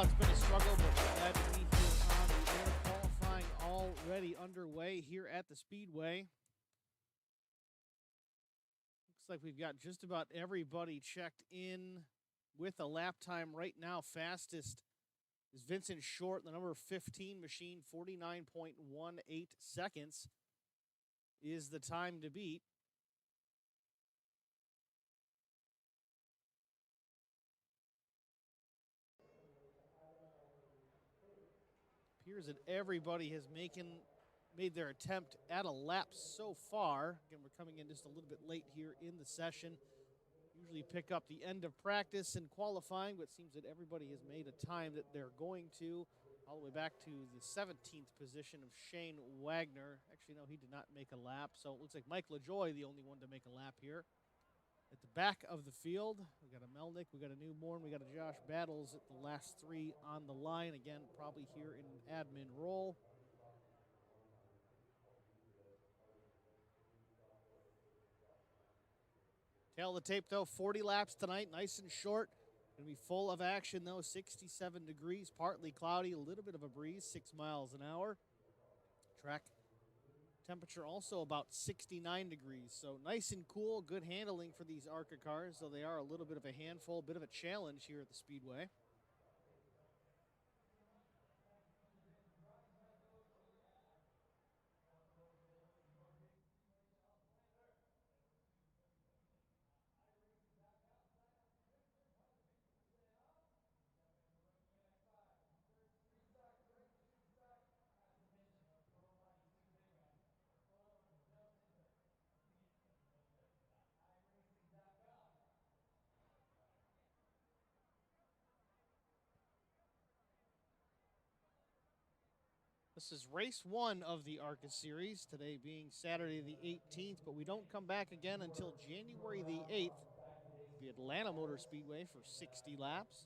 it's been a struggle, but glad to be here on the air. Qualifying already underway here at the Speedway. Looks like we've got just about everybody checked in with a lap time right now. Fastest is Vincent Short, the number 15 machine, 49.18 seconds is the time to beat. Appears that everybody has made their attempt at a lap so far. Again, we're coming in just a little bit late here in the session. Usually pick up the end of practice and qualifying, but it seems that everybody has made a time that they're going to, all the way back to the 17th position of Shane Wagner. Actually, no, he did not make a lap, so it looks like Mike LaJoy, the only one to make a lap here. At the back of the field, we got a Melnick, we got a Newborn, we got a Josh Battles at the last three on the line. Again, probably here in an admin role. Tail of the tape, though, 40 laps tonight, nice and short. Going to be full of action, though, 67 degrees, partly cloudy, a little bit of a breeze, 6 miles an hour. Track temperature also about 69 degrees, so nice and cool, good handling for these ARCA cars, though they are a little bit of a handful, a bit of a challenge here at the Speedway. This is race one of the ARCA Series, today being Saturday the 18th, but we don't come back again until January the 8th. The Atlanta Motor Speedway for 60 laps.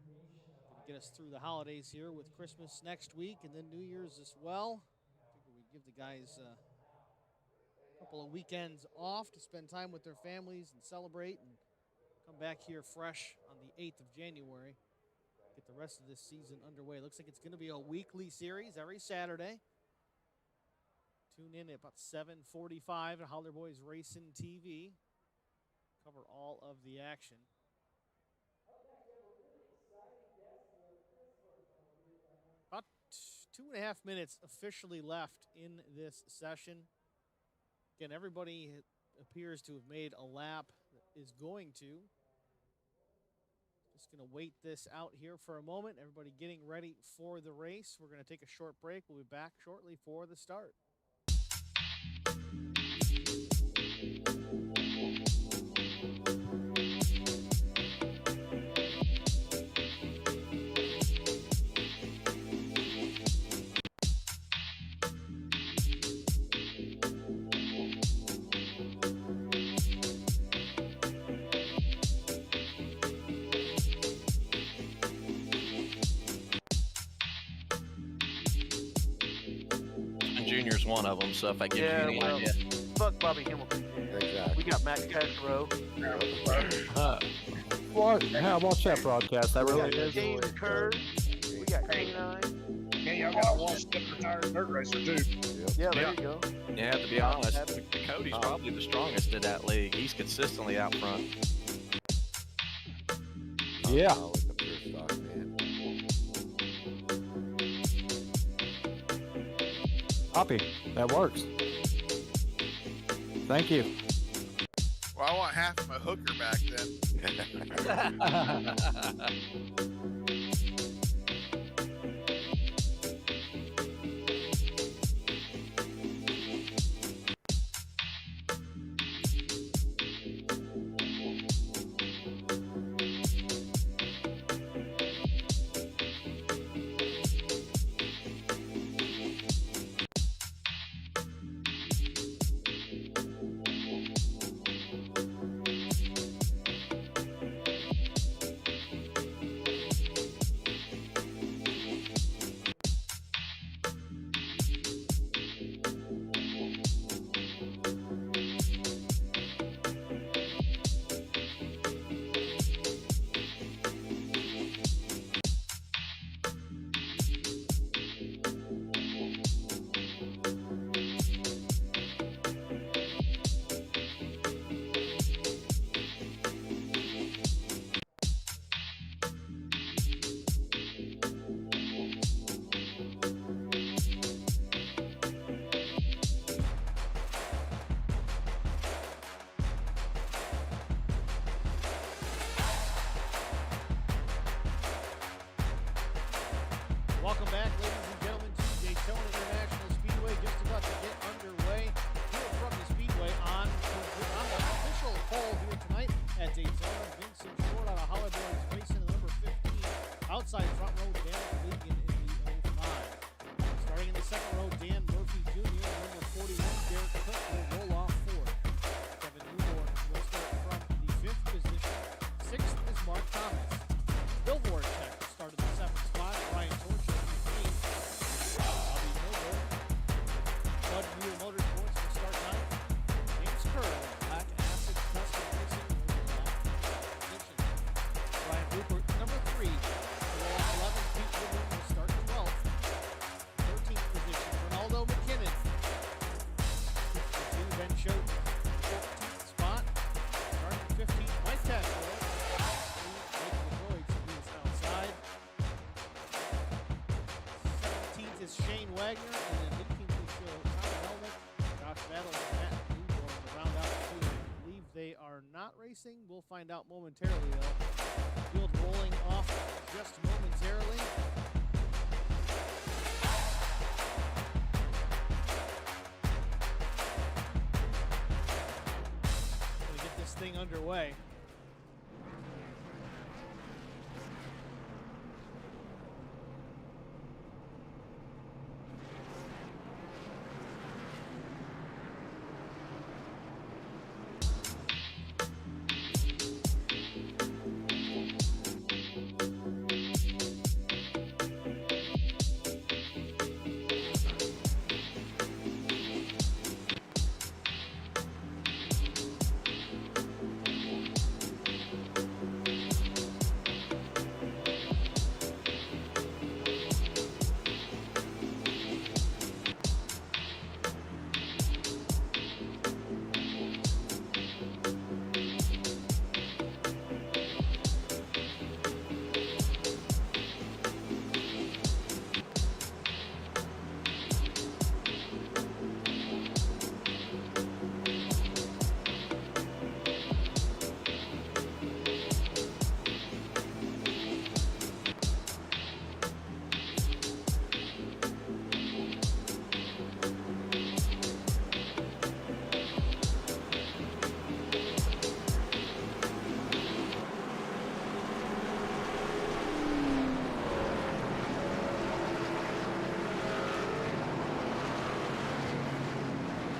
Going to get us through the holidays here with Christmas next week and then New Year's as well. I figure we'd give the guys a couple of weekends off to spend time with their families and celebrate and come back here fresh on the 8th of January. Get the rest of this season underway. Looks like it's going to be a weekly series every Saturday. Tune in at about 7:45 at Holler Boys Racing TV. Cover all of the action. About 2.5 minutes officially left in this session. Again, everybody appears to have made a lap, is going to. Just going to wait this out here for a moment. Everybody getting ready for the race. We're going to take a short break. We'll be back shortly for the start. Junior's one of them, so if I give you any idea. Fuck Bobby Hamilton. Exactly. We got Max Castro. How watch that broadcast? That really is. James Kerr. We got K9. Yeah, y'all got a washed-up retired dirt racer, too. Yeah, there you go. Yeah, to be honest, Cody's probably the strongest in that league. He's consistently out front. Yeah. With the pure stock, man. Copy. That works. Thank you. Well, I want half of my hooker back then. Vincent Short out of Hollywood is racing in the number 15. Outside front row, Dan Legan in the 05. Starting in the second row, Dan Murphy Jr. Number 41, Derek Cook will roll off fourth. Kevin Newborn will start from the 5th position. 6th is Mark Thomas. Bill Voracek will start in the 7th spot. Brian Torch in the 8th. Bobby Noble. Bud Mule Motorsports will start 9th. James Kerr, Black Acid Custom Racing will be position. Brian Rupert, number 3. 11th, Pete Woodward will start 12th. 13th position, Ronaldo McKinnon. 52, Ben Choate, 14th spot. Starting 15th, Mike Cashwell. Making the Droids, he is outside. 17th is Shane Wagner, and then 18th is Tyler Helmick, Josh Battle, and Matt Newborn to round out the field. I believe they are not racing. We'll find out momentarily, though. Field rolling off just momentarily. Gonna get this thing underway.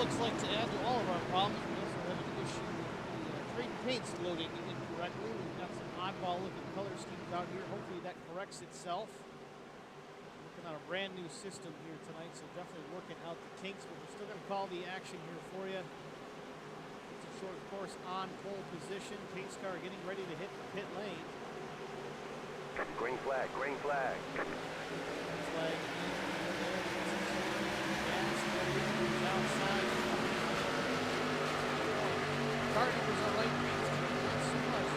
Looks like to add to all of our problems, we also have an issue with the trade paints loading incorrectly. We've got some oddball looking color schemes out here. Hopefully that corrects itself. Working on a brand new system here tonight, so definitely working out the kinks, but we're still going to call the action here for you. It's a short course on pole position. Pace car getting ready to hit the pit lane. Green flag, green flag. Flag outside. Car numbers are light green, not so much.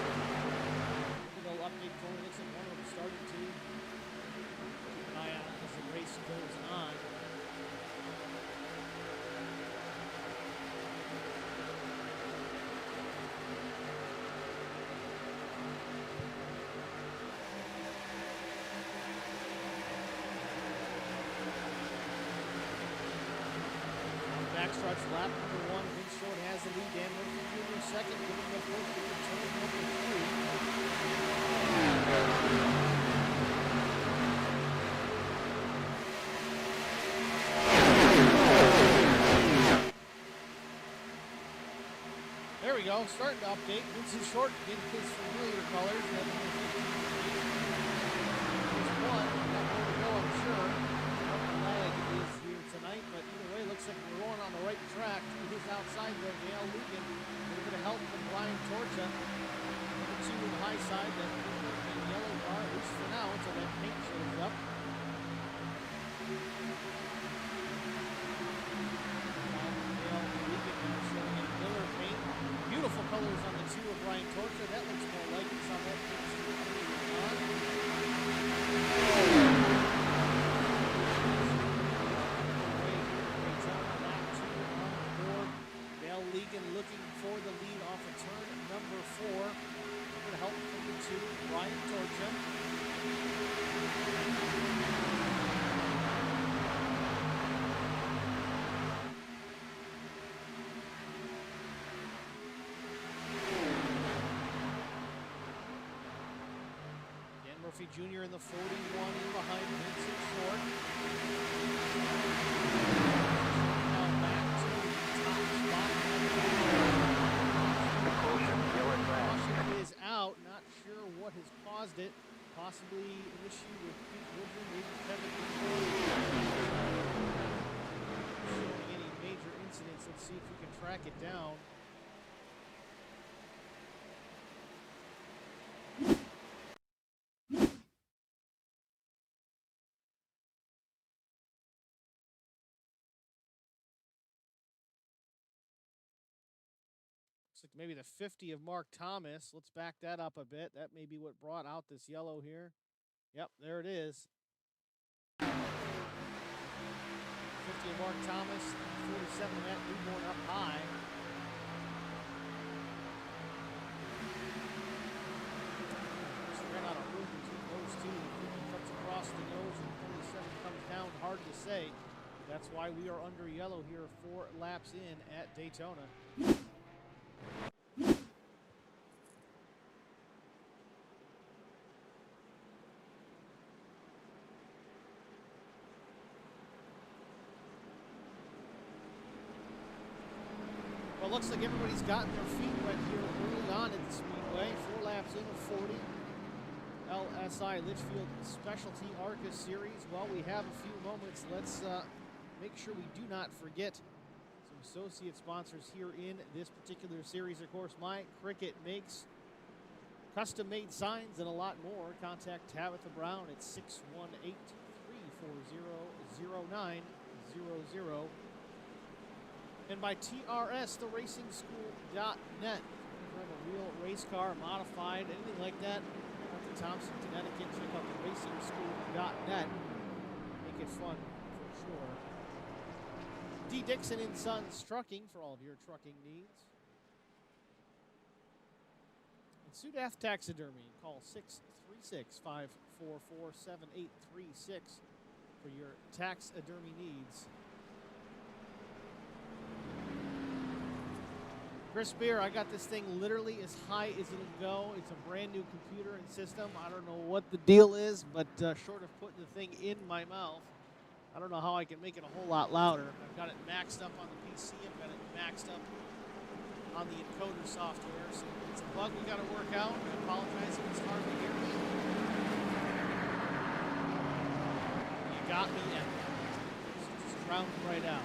Maybe they'll update for you. Looks like one of them started to. Keep an eye on it as the race goes on. Backstretch lap number 1. Vince Short has the lead. Dan Murphy Jr. second. Giving the push to turn number 3. There we go. Starting to update. Vince Short in his familiar colors. There's one. Got more to go, I'm sure. Lag is here tonight, but either way, looks like we're going on the right track. It is outside though. Dale Legan, a little bit of help from Brian Torcha. Number 2 in the high side, that yellow bar, at least for now, until that paint shows up. Dale Legan now showing in Miller paint. Beautiful colors on the 2 of Brian Torcha. That looks more like it's on that paint Legan looking for the lead off of turn number 4. Good help from the 2, Brian Torcha. Murphy Jr. in the 41 in behind Vincent Short. Now back to the top spot. Caution, yellow flag. Caution is out. Not sure what has caused it. Possibly an issue with Pete Woodman, maybe Kevin McCoy. Showing any major incidents. Let's see if we can track it down. Looks like maybe the 50 of Mark Thomas. Let's back that up a bit. That may be what brought out this yellow here. Yep, there it is. 50 of Mark Thomas, 47 of Matt Newborn up high. Just ran out of room between those two. 50 cuts across the nose and 47 comes down. Hard to say. That's why we are under yellow here 4 laps in at Daytona. Well, looks like everybody's gotten their feet wet here early on at the Speedway. 4 laps in of 40. LSI Litchfield Specialty ARCA Series. Well, we have a few moments. Let's make sure we do not forget some associate sponsors here in this particular series. Of course, My Cricket makes custom-made signs and a lot more. Contact Tabitha Brown at 618-340-0900. And by TRSTheRacingSchool.net. If you have a real race car, modified, anything like that, out to Thompson, Connecticut, check out TheRacingSchool.net. Make it fun, for sure. D. Dixon & Sons Trucking for all of your trucking needs. And Sudaf Taxidermy. Call 636-544-7836 for your taxidermy needs. Chris Beer, I got this thing literally as high as it'll go. It's a brand new computer and system. I don't know what the deal is, but short of putting the thing in my mouth, I don't know how I can make it a whole lot louder. I've got it maxed up on the PC. I've got it maxed up on the encoder software. So it's a bug we got to work out. I apologize if it's hard to hear me. You got me at that. Just drowned right out.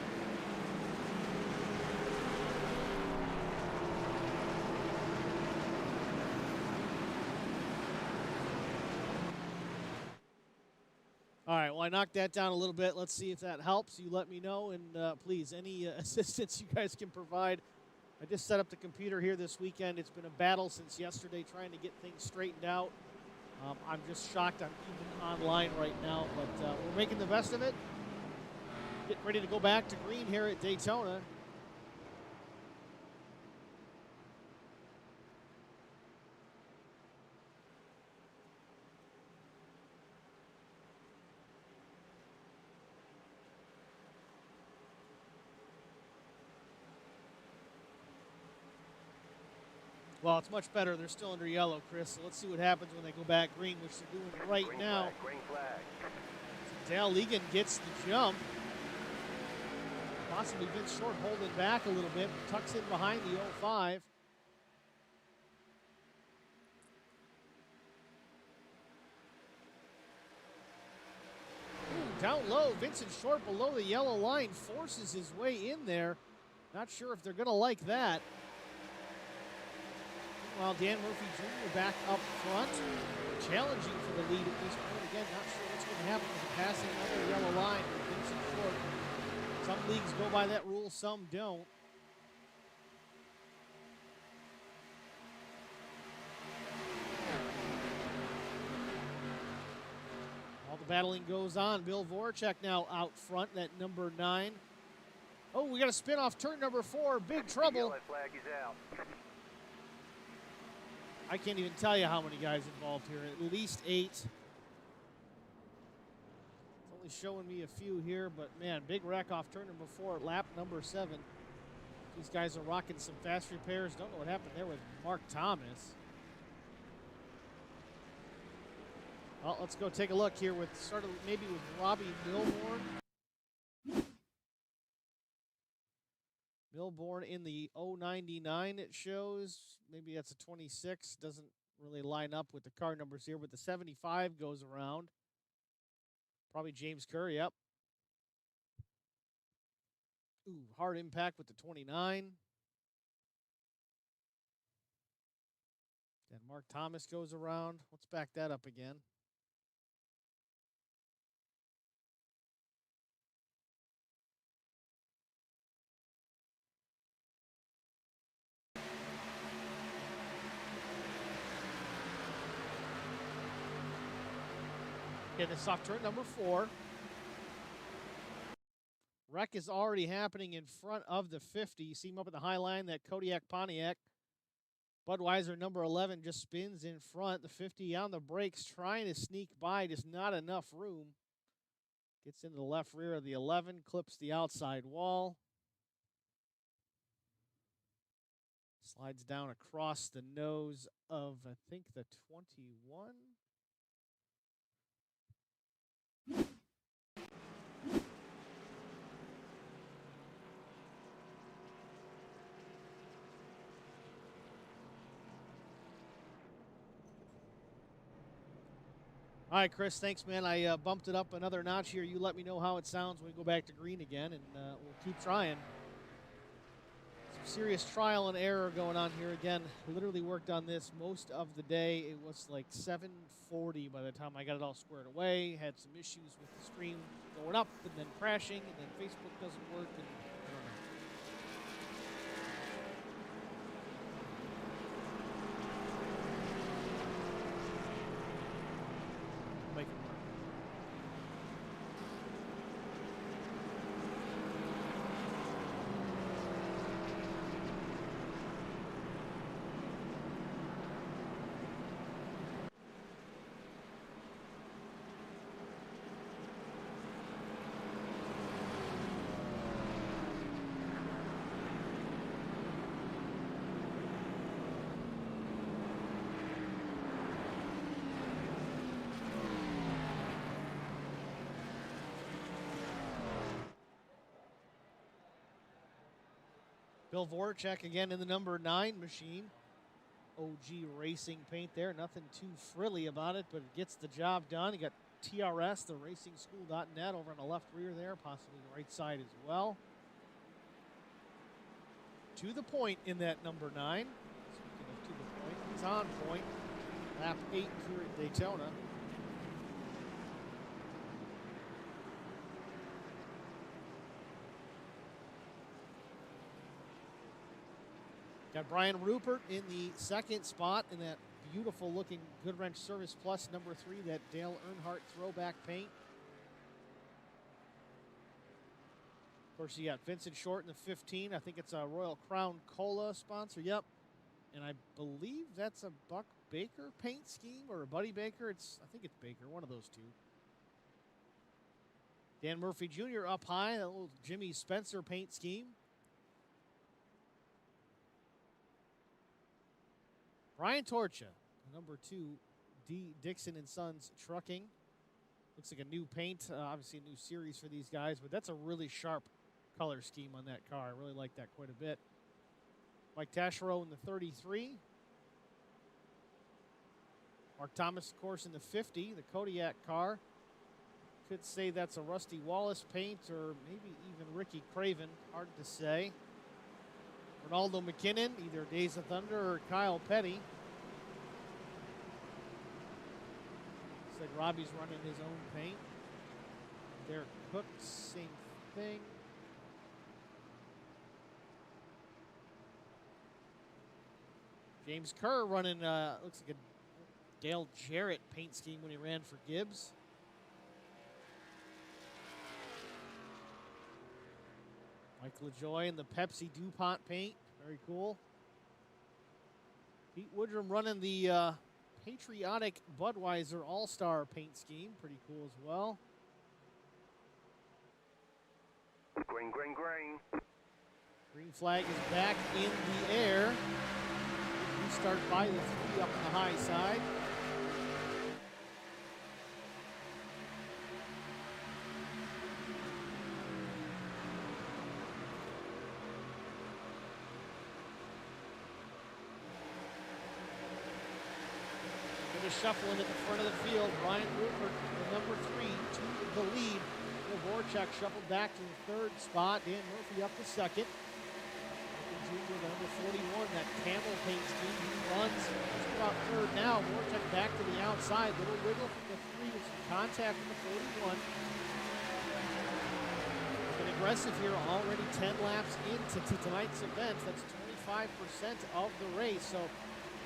All right, well, I knocked that down a little bit. Let's see if that helps. You let me know, and please, any assistance you guys can provide. I just set up the computer here this weekend. It's been a battle since yesterday trying to get things straightened out. I'm just shocked I'm even online right now, but we're making the best of it. Getting ready to go back to green here at Daytona. Well, it's much better. They're still under yellow, Chris. So let's see what happens when they go back green, which they're doing right Green now. flag, green flag. Dale Egan gets the jump. Possibly Vince Short holding back a little bit. Tucks in behind the 05. Down low, Vincent Short below the yellow line forces his way in there. Not sure if they're going to like that. While Dan Murphy Jr. back up front, challenging for the lead at this point. Again, not sure what's going to happen with the passing of the yellow line with Vincent Short. Some leagues go by that rule, some don't. All the battling goes on. Bill Voracek now out front, that number 9. Oh, we got a spin off turn number 4. Big trouble. Yellow flag is out. I can't even tell you how many guys involved here. At least 8. It's only showing me a few here, but man, big wreck off turn number 4, lap number 7. These guys are rocking some fast repairs. Don't know what happened there with Mark Thomas. Well, let's go take a look here with maybe with Robbie Milborn. Milborn in the 099 it shows. Maybe that's a 26. Doesn't really line up with the car numbers here, but the 75 goes around. Probably James Kerr, yep. Ooh, hard impact with the 29. Then Mark Thomas goes around. Let's back that up again. Okay, the soft turn number 4. Wreck is already happening in front of the 50. You see him up at the high line, that Kodiak Pontiac. Budweiser number 11 just spins in front. The 50 on the brakes, trying to sneak by, just not enough room. Gets into the left rear of the 11, clips the outside wall. Slides down across the nose of, I think, the 21. All right, Chris, thanks, man. I bumped it up another notch here. You let me know how it sounds when we go back to green again, and we'll keep trying. Some serious trial and error going on here again. Literally worked on this most of the day. It was like 7:40 by the time I got it all squared away. Had some issues with the stream going up and then crashing, and then Facebook doesn't work, and I don't know. Make it work. Bill Voracek again in the number 9 machine. OG Racing paint there. Nothing too frilly about it, but it gets the job done. You got TRS, the racingschool.net over on the left rear there, possibly the right side as well. To the point in that number 9. Speaking of to the point, it's on point. Lap 8 here at Daytona. Got Brian Rupert in the 2nd spot in that beautiful looking Goodwrench Service Plus number 3, that Dale Earnhardt throwback paint. Of course, you got Vincent Short in the 15. I think it's a Royal Crown Cola sponsor. Yep. And I believe that's a Buck Baker paint scheme or a Buddy Baker. I think it's Baker, one of those two. Dan Murphy Jr. up high, that little Jimmy Spencer paint scheme. Brian Torcha, number 2, D. Dixon and Sons Trucking. Looks like a new paint, obviously a new series for these guys, but that's a really sharp color scheme on that car. I really like that quite a bit. Mike Taschereau in the 33. Mark Thomas, of course, in the 50, the Kodiak car. Could say that's a Rusty Wallace paint or maybe even Ricky Craven. Hard to say. Ronaldo McKinnon, either Days of Thunder or Kyle Petty. Looks like Robbie's running his own paint. Derek Cook, same thing. James Kerr running, looks like a Dale Jarrett paint scheme when he ran for Gibbs. Mike LaJoy in the Pepsi DuPont paint. Very cool. Pete Woodrum running the patriotic Budweiser All-Star paint scheme. Pretty cool as well. Green, green, green. Green flag is back in the air. Restart by the 3 up on the high side. shuffle in at the front of the field. Ryan Rupert, the number 3, to the lead. Voracek shuffled back to the 3rd spot. Dan Murphy up to 2nd. Junior, the number 41, that camel paint scheme. He runs just about 3rd now. Voracek back to the outside. Little wiggle from the 3 with some contact from the 41. Been aggressive here, already 10 laps into tonight's event. That's 25% of the race, so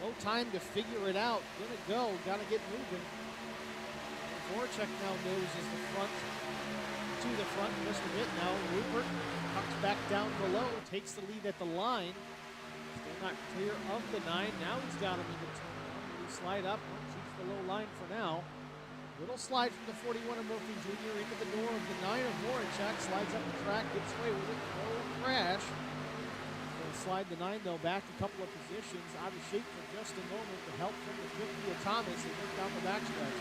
no time to figure it out. Gonna go, gotta get moving. Voracek now noses the front, to the front just a bit now. Rupert comes back down below, takes the lead at the line. Still not clear of the 9. Now he's got him into turn 1. Will he slide up? Keeps the low line for now. Little slide from the 41 of Murphy Jr. into the door of the 9 of Voracek. Slides up the track, gets away with it. No crash. Gonna slide the 9, though, back a couple of positions. Out of shape for just a moment. The help from the 50 of Thomas as he went down the backstretch.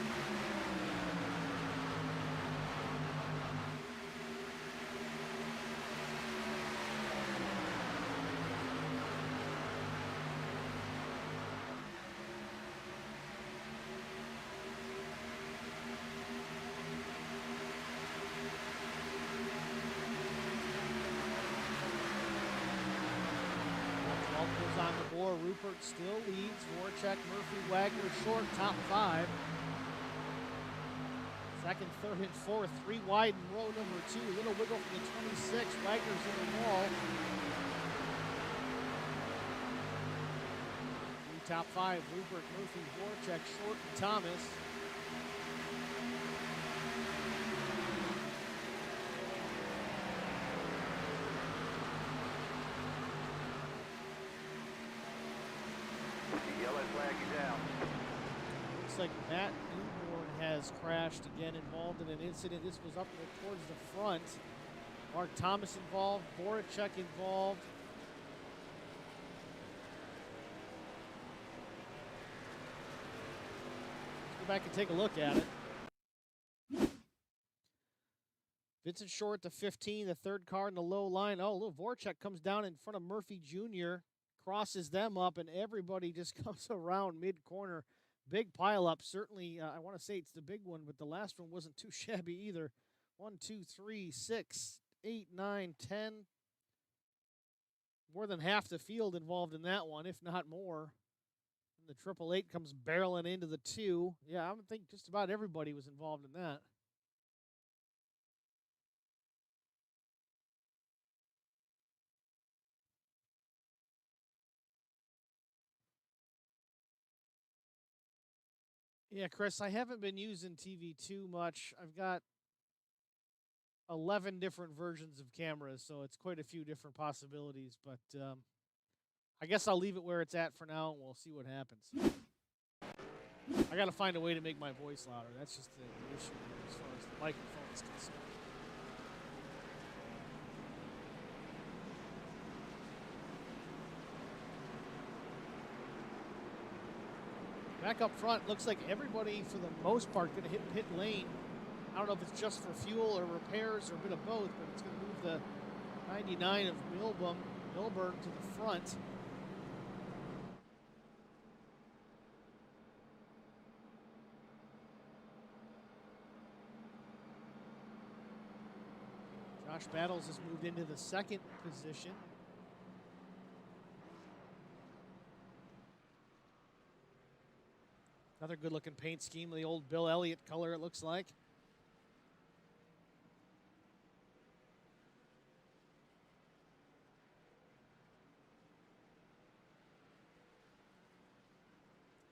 On the board, Rupert still leads. Voracek, Murphy, Wagner short, top 5. 2nd, 3rd, and 4th. 3 wide in row number 2. A little wiggle from the 26. Wagner's in the wall. 3 top 5. Rupert, Murphy, Voracek, short, and Thomas. Looks like Matt Newborn has crashed again, involved in an incident. This was up towards the front. Mark Thomas involved, Voracek involved. Let's go back and take a look at it. Vincent Short to 15, the 3rd car in the low line. Oh, little Voracek comes down in front of Murphy Jr., crosses them up, and everybody just comes around mid-corner. Big pileup. Certainly, I want to say it's the big one, but the last one wasn't too shabby either. 1, 2, 3, 6, 8, 9, 10. More than half the field involved in that one, if not more. And the 888 comes barreling into the 2. Yeah, I would think just about everybody was involved in that. Yeah, Chris, I haven't been using TV too much. I've got 11 different versions of cameras, so it's quite a few different possibilities. But I guess I'll leave it where it's at for now, and we'll see what happens. I got to find a way to make my voice louder. That's just the issue here as far as the microphone is concerned. Back up front, looks like everybody, for the most part, going to hit pit lane. I don't know if it's just for fuel or repairs or a bit of both, but it's going to move the 99 of Milburn to the front. Josh Battles has moved into the 2nd position. Another good-looking paint scheme, the old Bill Elliott color, it looks like.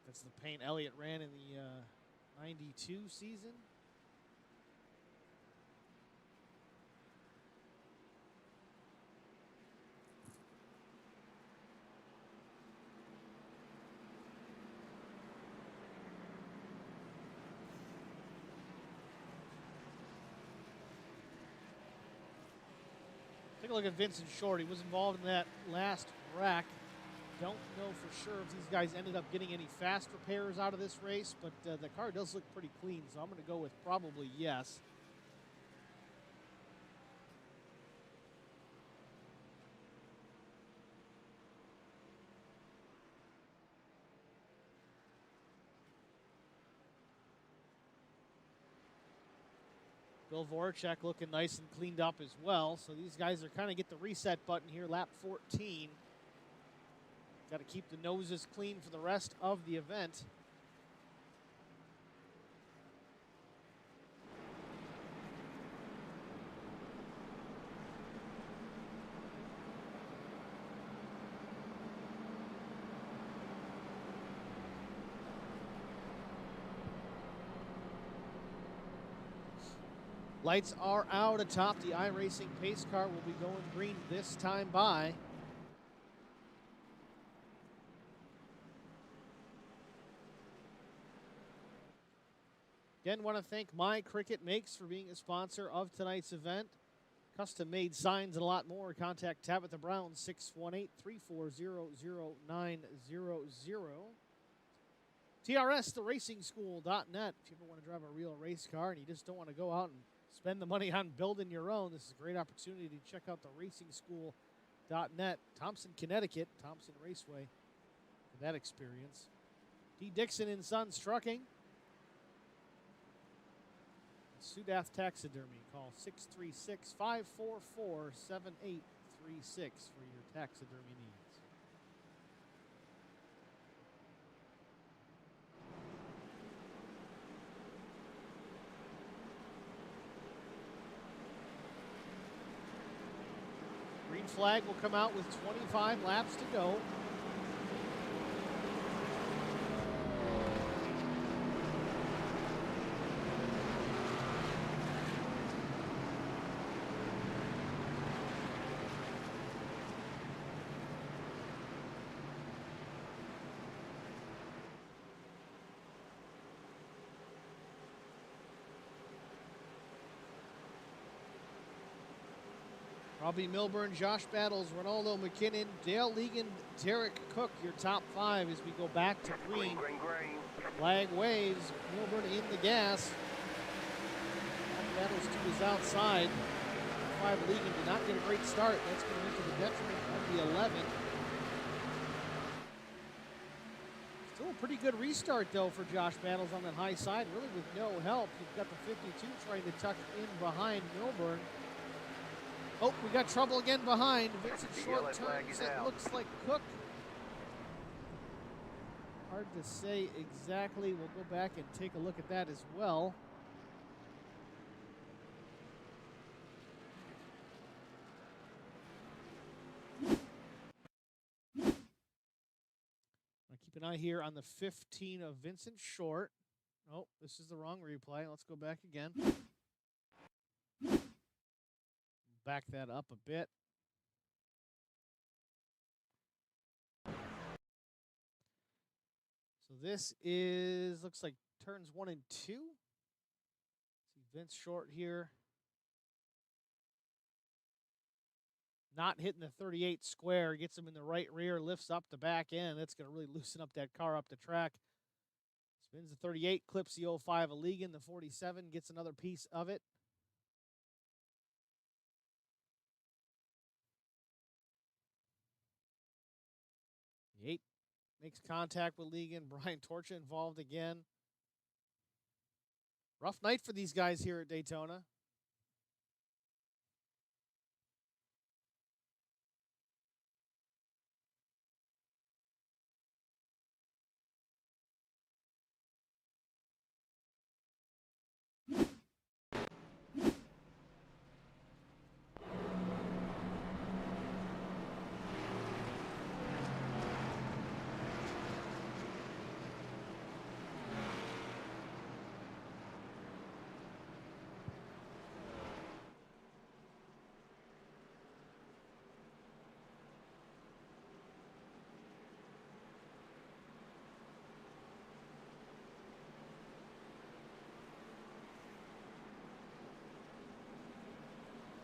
That's the paint Elliott ran in the 92 season. Take a look at Vincent Short. He was involved in that last wreck. Don't know for sure if these guys ended up getting any fast repairs out of this race, but the car does look pretty clean, so I'm going to go with probably yes. Bill Voracek looking nice and cleaned up as well. So these guys are kind of get the reset button here, lap 14. Got to keep the noses clean for the rest of the event. Lights are out atop the iRacing pace car. Will be going green this time by. Again, want to thank My Cricket Makes for being a sponsor of tonight's event. Custom-made signs and a lot more. Contact Tabitha Brown, 618-340-0900. TRS, theracing-school.net. If you ever want to drive a real race car and you just don't want to go out and spend the money on building your own, this is a great opportunity to check out theracing-school.net. Thompson, Connecticut, Thompson Raceway for that experience. D. Dixon and Sons Trucking. Sudath Taxidermy. Call 636-544-7836 for your taxidermy needs. Green flag will come out with 25 laps to go. Robbie Milburn, Josh Battles, Ronaldo McKinnon, Dale Legan, Derek Cook, your top 5 as we go back to green. Green, green. Flag waves, Milburn in the gas. Battles to his outside. 5 Legan did not get a great start. That's going to be to the detriment of the 11. Still a pretty good restart, though, for Josh Battles on that high side, really with no help. You've got the 52 trying to tuck in behind Milburn. Oh, we got trouble again behind. Vincent Short turns. It looks like Cook. Hard to say exactly. We'll go back and take a look at that as well. I'll keep an eye here on the 15 of Vincent Short. Oh, this is the wrong replay. Let's go back again. Back that up a bit. So this is, looks like turns 1 and 2. See Vince Short here. Not hitting the 38 square. Gets him in the right rear, lifts up the back end. That's going to really loosen up that car up the track. Spins the 38, clips the 05 of Legan. The 47 gets another piece of it. The 8 makes contact with Legan. Brian Torcha involved again. Rough night for these guys here at Daytona.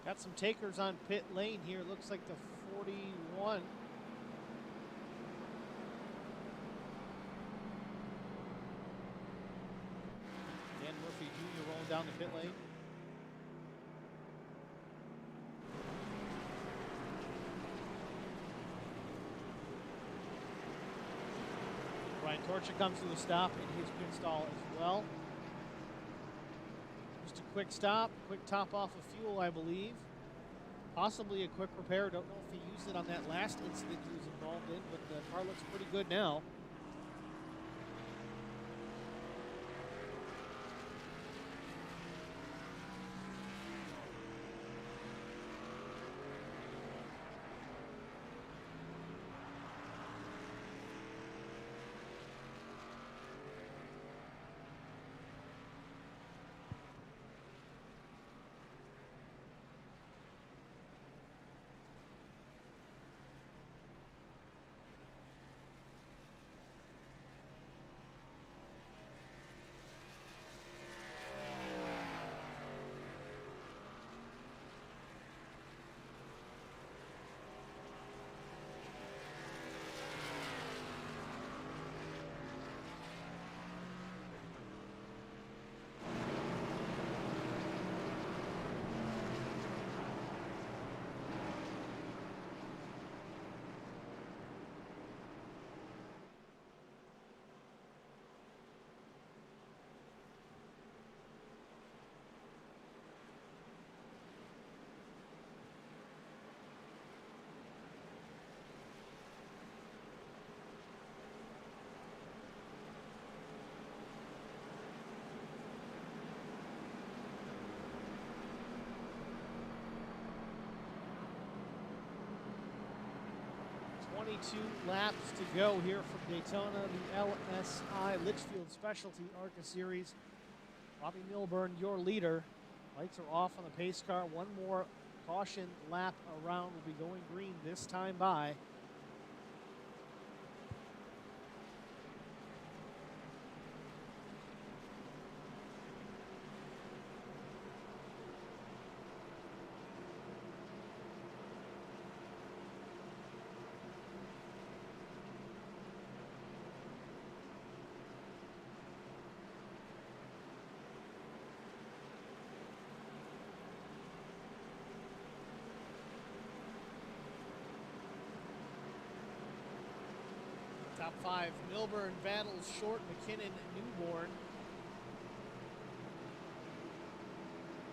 Got some takers on pit lane here. Looks like the 41. Dan Murphy Jr. rolling down the pit lane. Brian Torcha comes to a stop in his pit stall as well. Just a quick stop, quick top off of fuel, I believe. Possibly a quick repair. Don't know if he used it on that last incident he was involved in, but the car looks pretty good now. Laps to go here from Daytona, the LSI Litchfield Specialty ARCA Series. Robbie Milburn, your leader. Lights are off on the pace car. One more caution lap around will be going green this time by. Top 5, Milburn battles Short, McKinnon, Newborn.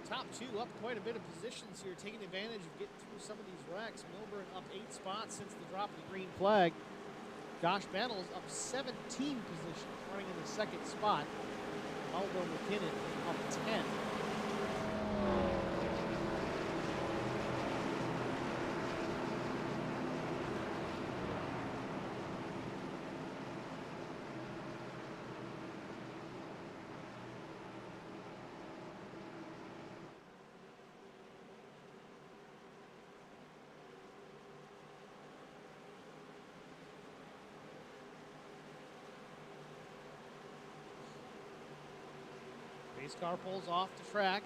Top 2 up quite a bit of positions here, taking advantage of getting through some of these wrecks. Milburn up 8 spots since the drop of the green flag. Josh Battles up 17 positions, running in the 2nd spot. Aldo McKinnon up 10. Pace car pulls off the track.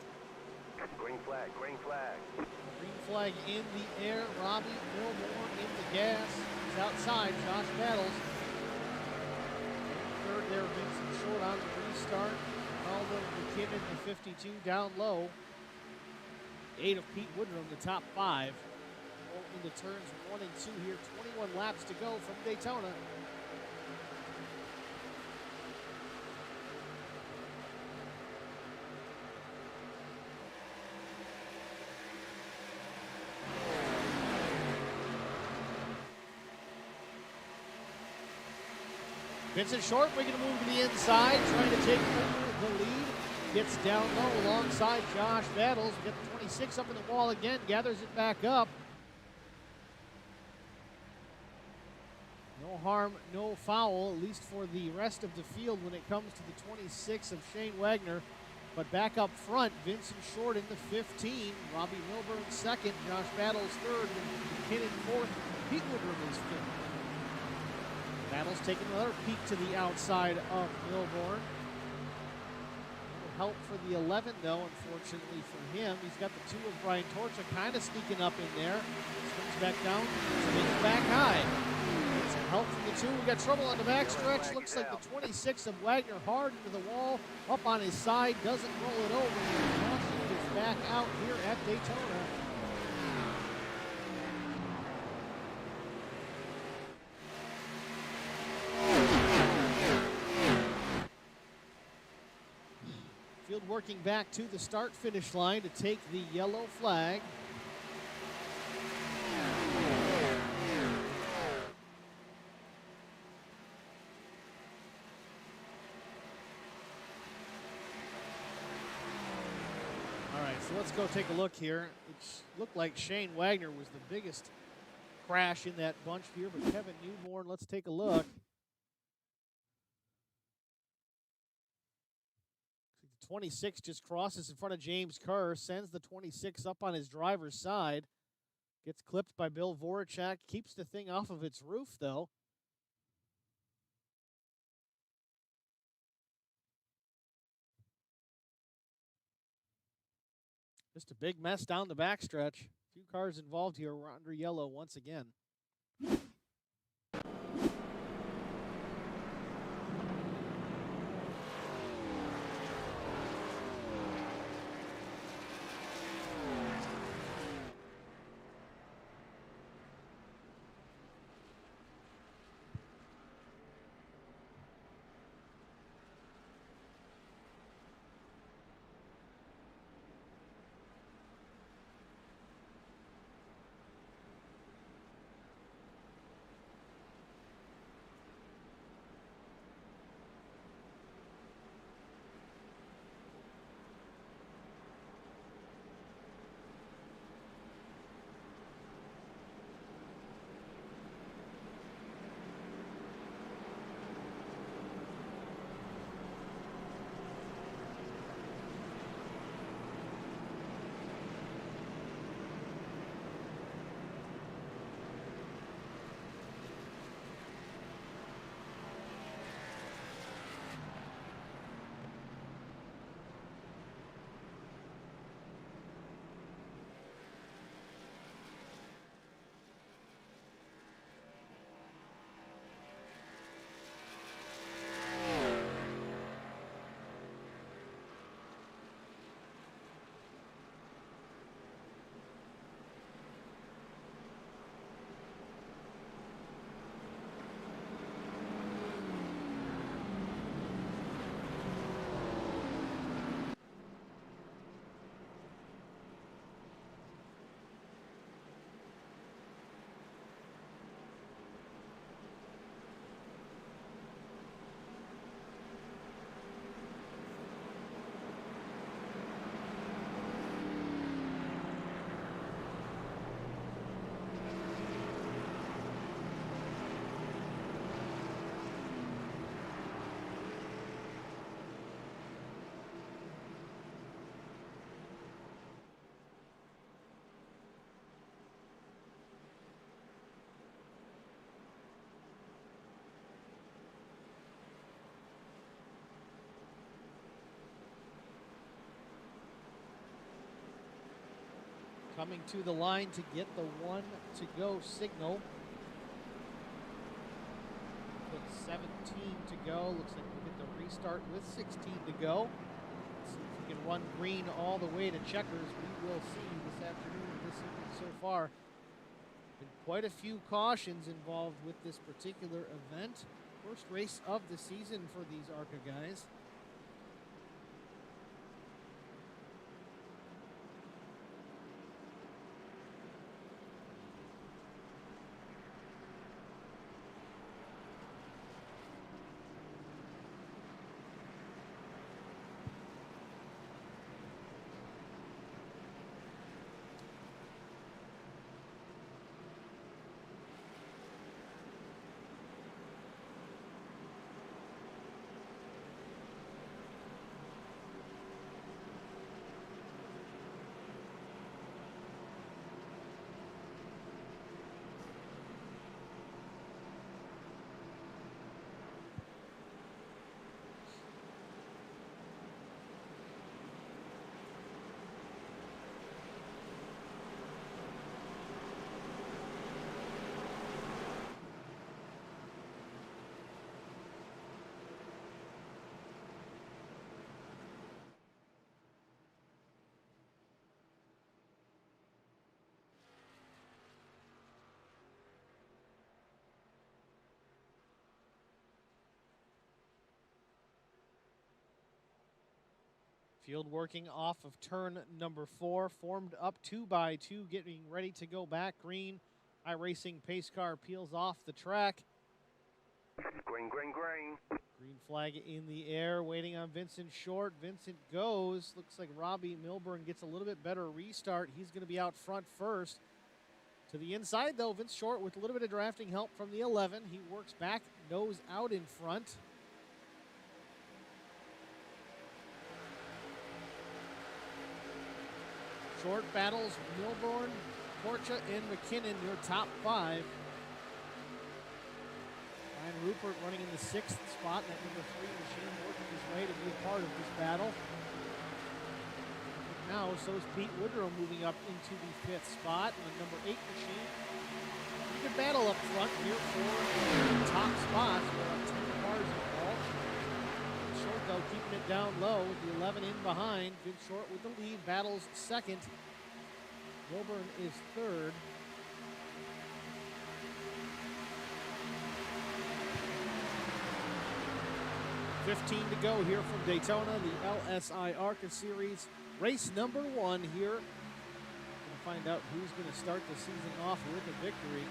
Green flag, green flag. Green flag in the air. Robbie Milburn in the gas. He's outside. Josh Battles. Third there, Vincent Short on the restart. Aldo McKinnon, the 52 down low. 8 of Pete Woodrum, the top 5. All into turns 1 and 2 here. 21 laps to go from Daytona. Vincent Short making a move to the inside, trying to take over the lead. Gets down low alongside Josh Battles. We get the 26 up in the wall again, gathers it back up. No harm, no foul, at least for the rest of the field when it comes to the 26 of Shane Wagner. But back up front, Vincent Short in the 15, Robbie Milburn 2nd, Josh Battles 3rd, McKinnon 4th, Pete Woodrum is 5th. Battles taking another peek to the outside of Milburn. No help for the 11, though, unfortunately for him. He's got the 2 of Brian Torcha kind of sneaking up in there. Swings back down, swings back high. Get some help from the 2. We got trouble on the backstretch. Looks like the 26 of Wagner hard into the wall. Up on his side, doesn't roll it over. Washington is back out here at Daytona. Field working back to the start-finish line to take the yellow flag. All right, so let's go take a look here. It looked like Shane Wagner was the biggest crash in that bunch here, but Kevin Newborn, let's take a look. 26 just crosses in front of James Kerr, sends the 26 up on his driver's side. Gets clipped by Bill Voracek, keeps the thing off of its roof, though. Just a big mess down the backstretch. Few cars involved here. We're under yellow once again. Coming to the line to get the 1 to go signal. With 17 to go. Looks like we'll get the restart with 16 to go. Let's see if we can run green all the way to checkers. We will see this afternoon, this evening so far. Been quite a few cautions involved with this particular event. First race of the season for these ARCA guys. Field working off of turn number 4, formed up 2 by 2, getting ready to go back. Green, iRacing pace car peels off the track. Green, green, green. Green flag in the air, waiting on Vincent Short. Vincent goes. Looks like Robbie Milburn gets a little bit better restart. He's going to be out front first. To the inside, though, Vince Short with a little bit of drafting help from the 11. He works back, nose out in front. Short battles Milburn, Torcha, and McKinnon, your top 5. Ryan Rupert running in the 6th spot. That number 3 machine working his way to be a part of this battle. Now, so is Pete Woodrow moving up into the 5th spot on number 8 machine. Pretty good battle up front here for the top spots. We're up 10 cars involved. Short, though, keeping it down low with the 11 in behind. Good Short with the lead. Battles 2nd. Wilburn is 3rd. $15 to go here from Daytona, the LSI ARCA Series. Race number 1 here. Going to find out who's going to start the season off with a victory.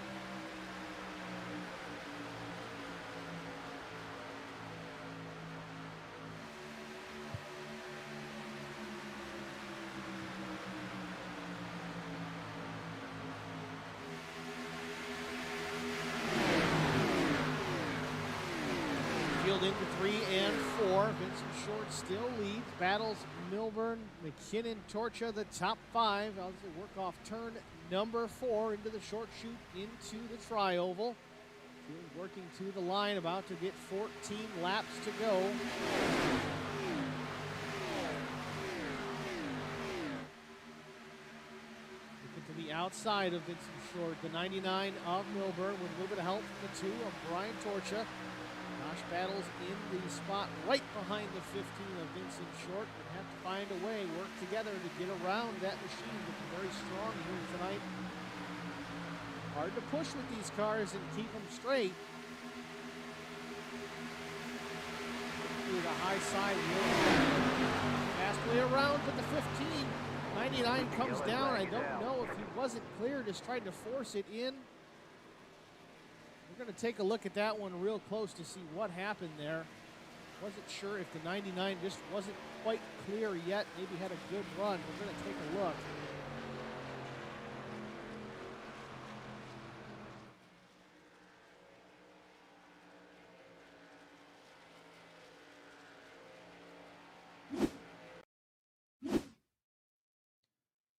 Field into 3 and 4. Vincent Short still leads. Battles Milburn, McKinnon, Torcha, the top 5. As they work off turn number 4 into the short chute into the tri-oval. Field working to the line, about to get 14 laps to go. Looking to the outside of Vincent Short, the 99 of Milburn with a little bit of help from the 2 of Brian Torcha. Josh battles in the spot right behind the 15 of Vincent Short. Would have to find a way, work together to get around that machine. Looking very strong here tonight. Hard to push with these cars and keep them straight. Through the high side wheel. Fast way around, but the 15. 99 comes down. I don't know if he wasn't clear, just tried to force it in. We're going to take a look at that one real close to see what happened there. Wasn't sure if the 99 just wasn't quite clear yet. Maybe had a good run. We're going to take a look.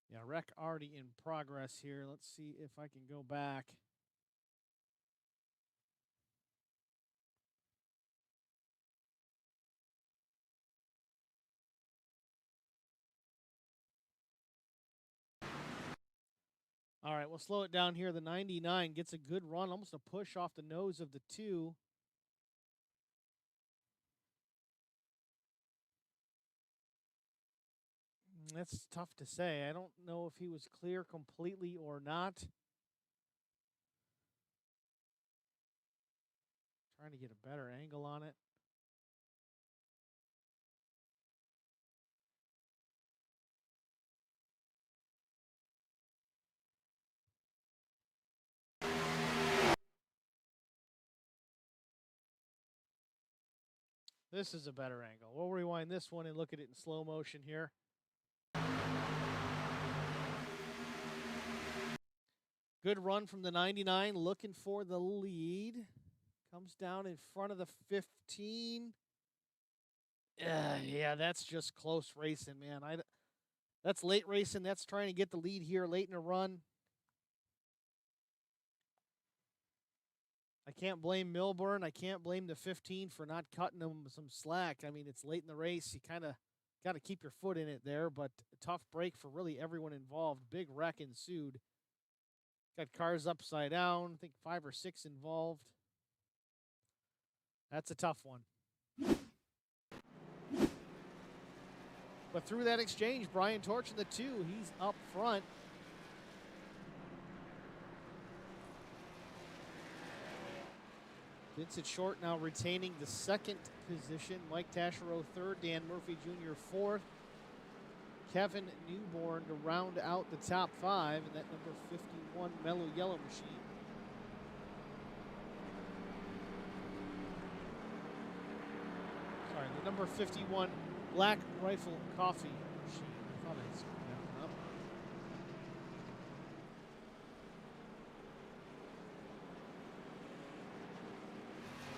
Yeah, wreck already in progress here. Let's see if I can go back. All right, we'll slow it down here. The 99 gets a good run, almost a push off the nose of the 2. That's tough to say. I don't know if he was clear completely or not. Trying to get a better angle on it. This is a better angle. We'll rewind this one and look at it in slow motion here. Good run from the 99, looking for the lead. Comes down in front of the 15. Yeah, that's just close racing, man. That's late racing. That's trying to get the lead here late in a run. I can't blame Milburn. I can't blame the 15 for not cutting him some slack. I mean, it's late in the race. You kind of got to keep your foot in it there, but a tough break for really everyone involved. Big wreck ensued. Got cars upside down. I think 5 or 6 involved. That's a tough one. But through that exchange, Brian Torch in the 2, he's up front. Vincent Short now retaining the 2nd position. Mike Taschereau 3rd, Dan Murphy Jr. 4th. Kevin Newborn to round out the top 5 in that number 51 Mellow Yellow machine. Sorry, the number 51 Black Rifle Coffee machine. I thought I screwed that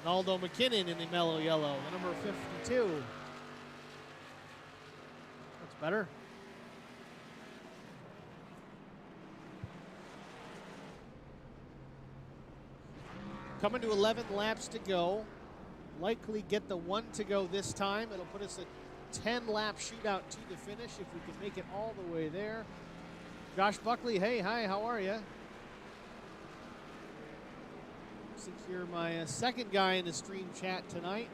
one up. Ronaldo McKinnon in the Mellow Yellow, the number 52. That's better. Coming to 11 laps to go. Likely get the 1 to go this time. It'll put us a 10-lap shootout to the finish if we can make it all the way there. Josh Buckley, hey, hi, how are you? Looks like you're my second guy in the stream chat tonight.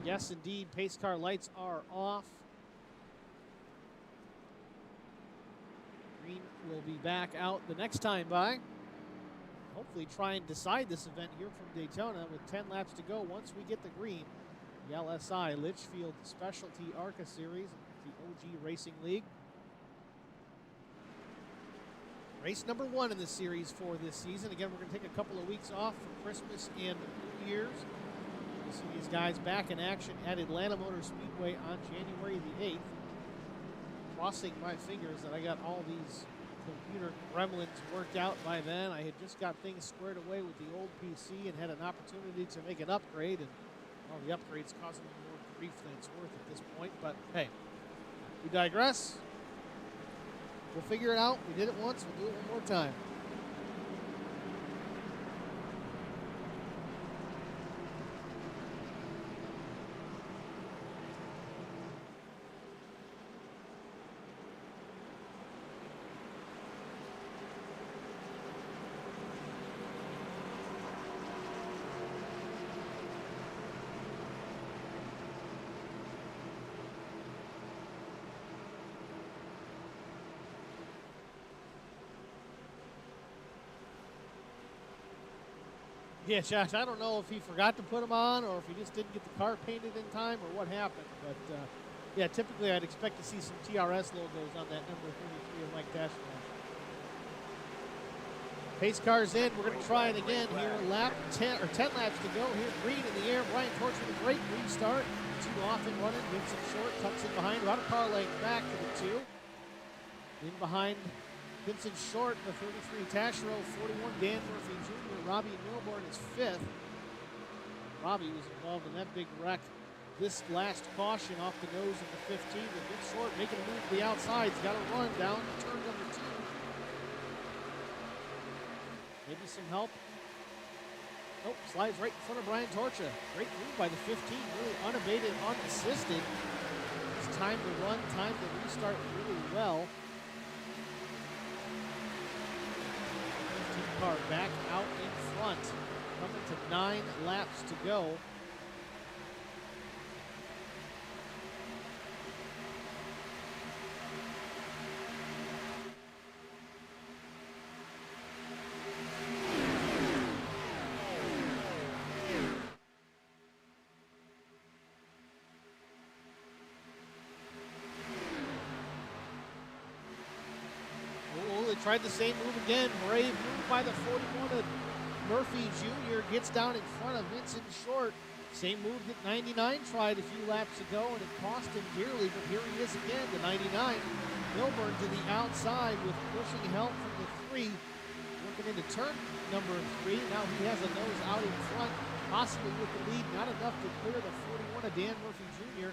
Yes, indeed, pace car lights are off. Green will be back out the next time by. Hopefully try and decide this event here from Daytona with 10 laps to go once we get the green. The LSI Litchfield Specialty ARCA Series, the OG Racing League. Race number 1 in the series for this season. Again, we're going to take a couple of weeks off for Christmas and New Year's. We'll see these guys back in action at Atlanta Motor Speedway on January the 8th. Crossing my fingers that I got all these computer gremlins worked out by then. I had just got things squared away with the old PC and had an opportunity to make an upgrade, and well, the upgrade's causing me more grief than it's worth at this point. But hey, we digress. We'll figure it out. We did it once, we'll do it one more time. Yeah, Josh, I don't know if he forgot to put them on or if he just didn't get the car painted in time or what happened. But, yeah, typically I'd expect to see some TRS logos on that number 33 of Mike Dashner. Pace car's in. We're going to try it again here. Lap 10 laps to go here. Green in the air. Brian Torch with a great restart. 2 off and running. Vincent Short tucks in behind. About a car length back to the 2. In behind Vincent Short, the 33 Taschereau, 41 Dan Murphy Jr. Robbie Milborn is 5th. Robbie was involved in that big wreck. This last caution off the nose of the 15. With Vince Short making a move to the outside. He's got to run down turn number 2. Maybe some help. Nope, slides right in front of Brian Torcha. Great move by the 15, really unabated, unassisted. It's time to run, time to restart really well. 15 car back out in front. Coming to 9 laps to go. Tried the same move again. Brave move by the 41 of Murphy Jr. Gets down in front of Vincent Short. Same move that 99 tried a few laps ago, and it cost him dearly, but here he is again, the 99. Milburn to the outside with pushing help from the 3. Working into turn number 3. Now he has a nose out in front, possibly with the lead. Not enough to clear the 41 of Dan Murphy Jr.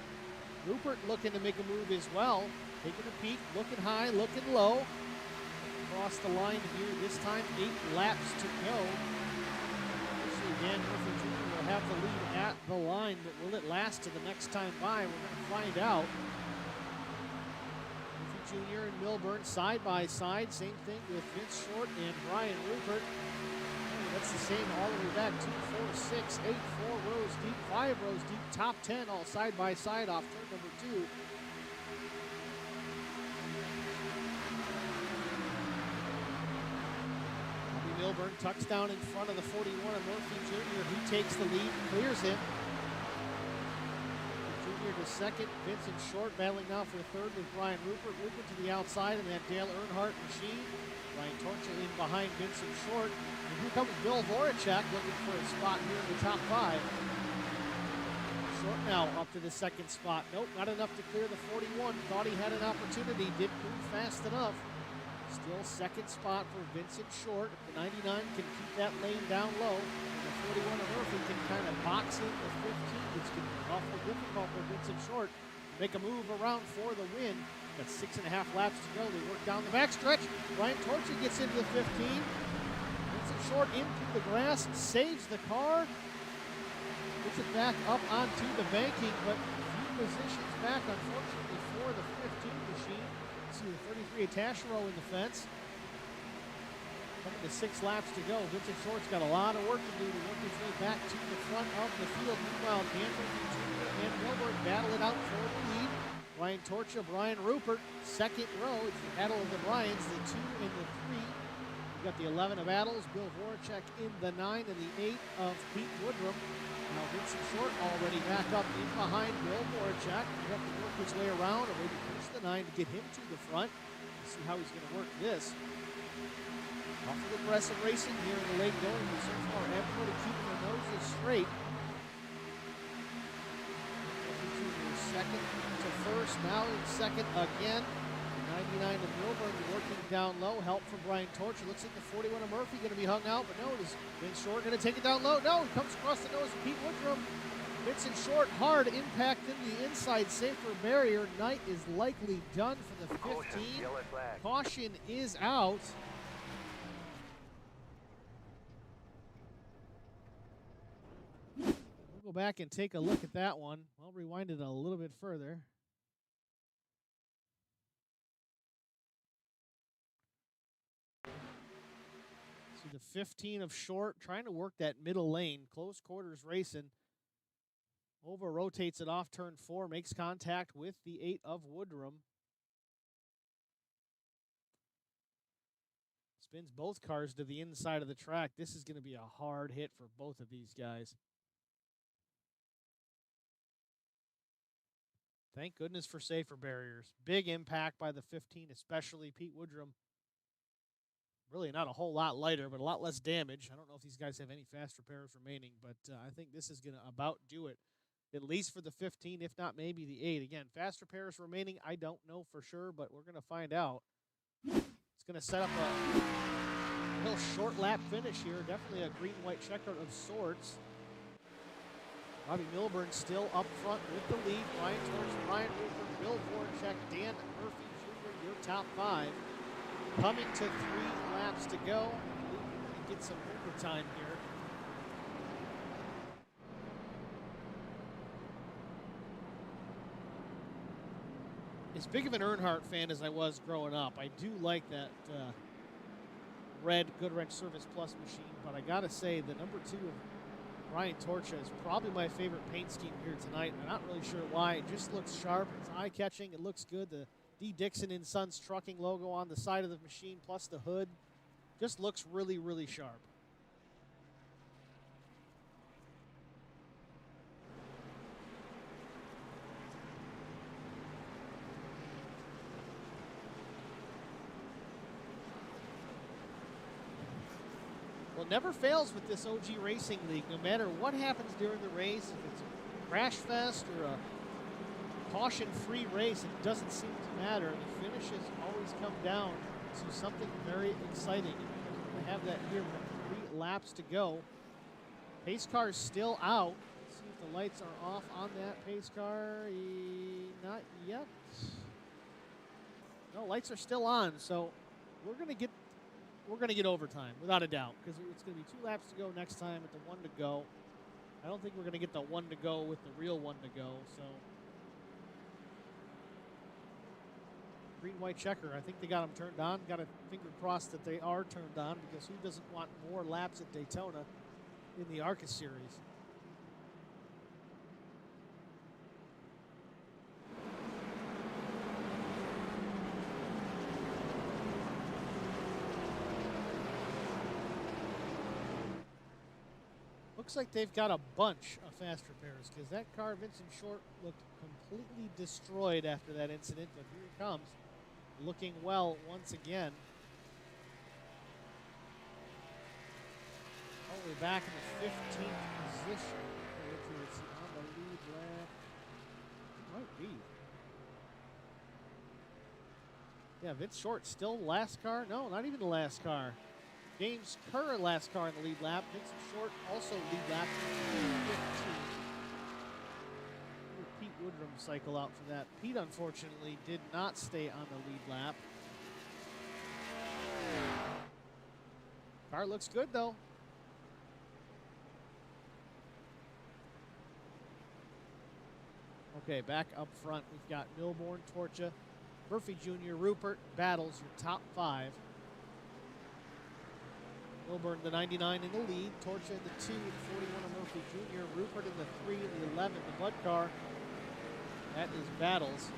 Rupert looking to make a move as well. Taking a peek, looking high, looking low. Across the line here, this time 8 laps to go. Usually Dan Murphy Jr. will have the lead at the line, but will it last to the next time by? We're going to find out. Murphy Jr. and Milburn side by side. Same thing with Vince Short and Brian Rupert. That's the same all the way back. 2, 4, 6, 8, 4 rows deep, 5 rows deep, top 10 all side by side off turn number 2. Milburn tucks down in front of the 41 of Murphy Jr. He takes the lead, clears him. Jr. to second. Vincent Short battling now for third with Brian Rupert. Rupert to the outside in that Dale Earnhardt machine. Ryan Torcha in behind Vincent Short. And here comes Bill Voracek looking for a spot here in the top 5. Short now up to the second spot. Nope, not enough to clear the 41. Thought he had an opportunity. Didn't move fast enough. Still second spot for Vincent Short. If the 99 can keep that lane down low, and the 41 of Murphy can kind of box in the 15. It's going to be awfully difficult for Vincent Short to make a move around for the win. Got 6.5 laps to go. They work down the backstretch. Ryan Torcha gets into the 15. Vincent Short in through the grass, saves the car. Gets it back up onto the banking, but a few positions back, unfortunately, for the 15 machine. See the 33 Tashiro in the fence. Coming to 6 laps to go. Vincent Short's got a lot of work to do to work his way back to the front of the field. Meanwhile, Dan Murphy Jr. and Milburn battle it out for the lead. Ryan Torcha, Brian Rupert, second row. It's the battle of the Bryans, the 2 and the 3. We've got the 11 of Adels, Bill Voracek in the 9 and the 8 of Pete Woodrum. Now Vincent Short already back up in behind Bill Voracek. He have to work his way around or maybe push the 9 to get him to the front. We'll see how he's going to work this. Awful aggressive racing here in the late going, but so far everybody keeping their noses straight. Second to first, now in second again. 99 to Milburn working down low. Help from Brian Torch. It looks like the 41 of Murphy going to be hung out, but no, is Vince Short going to take it down low? No, it comes across the nose of Pete Woodrum. Vincent Short, hard impact in the inside safer barrier. Knight is likely done for the 15. Caution is out. We'll go back and take a look at that one. I'll rewind it a little bit further. See the 15 of Short trying to work that middle lane, close quarters racing. Over rotates it off turn 4, makes contact with the 8 of Woodrum. Spins both cars to the inside of the track. This is going to be a hard hit for both of these guys. Thank goodness for safer barriers. Big impact by the 15, especially Pete Woodrum. Really not a whole lot lighter, but a lot less damage. I don't know if these guys have any fast repairs remaining, but I think this is going to about do it, at least for the 15, if not maybe the 8. Again, fast repairs remaining, I don't know for sure, but we're going to find out. It's going to set up a little short lap finish here. Definitely a green-white checkered of sorts. Bobby Milburn still up front with the lead. Ryan Torch, Ryan Rupert, Bill Voracek, Dan Murphy Jr., your top 5. Coming to 3 laps to go. We get some overtime here. As big of an Earnhardt fan as I was growing up, I do like that red Goodwrench Service Plus machine, but I gotta say the number 2 of Ryan Torcha is probably my favorite paint scheme here tonight. I'm not really sure why. It just looks sharp. It's eye-catching. It looks good. The D. Dixon & Sons trucking logo on the side of the machine, plus the hood, just looks really, really sharp. Well, it never fails with this OG Racing League. No matter what happens during the race, if it's a crash fest or a caution-free race, it doesn't seem to matter. The finishes always come down to something very exciting. I have that here with 3 laps to go. Pace car is still out. Let's see if the lights are off on that pace car. Not yet. No, lights are still on. So we're gonna get overtime without a doubt, because it's gonna be 2 laps to go next time at the 1 to go. I don't think we're gonna get the 1 to go with the real 1 to go. So. Green-white checker. I think they got them turned on. Got a finger crossed that they are turned on, because who doesn't want more laps at Daytona in the ARCA Series? looks like they've got a bunch of fast repairs because that car, Vincent Short, looked completely destroyed after that incident. But here he comes, looking well once again. All the way back in the 15th position. Let's see, on the lead lap. It might be. Yeah, Vince Short still last car. No, not even the last car. James Kerr last car in the lead lap. Vincent Short also lead lap. 15. Pete Woodrum cycle out for that. Pete, unfortunately, did not stay on the lead lap. Car looks good, though. Okay, back up front, we've got Milbourne, Torcha, Murphy Jr., Rupert, Battles, your top 5. Milbourne, the 99 in the lead. Torcha in the 2, the 41 of Murphy Jr. Rupert in the 3, and the 11, the Bud car. That is Battles.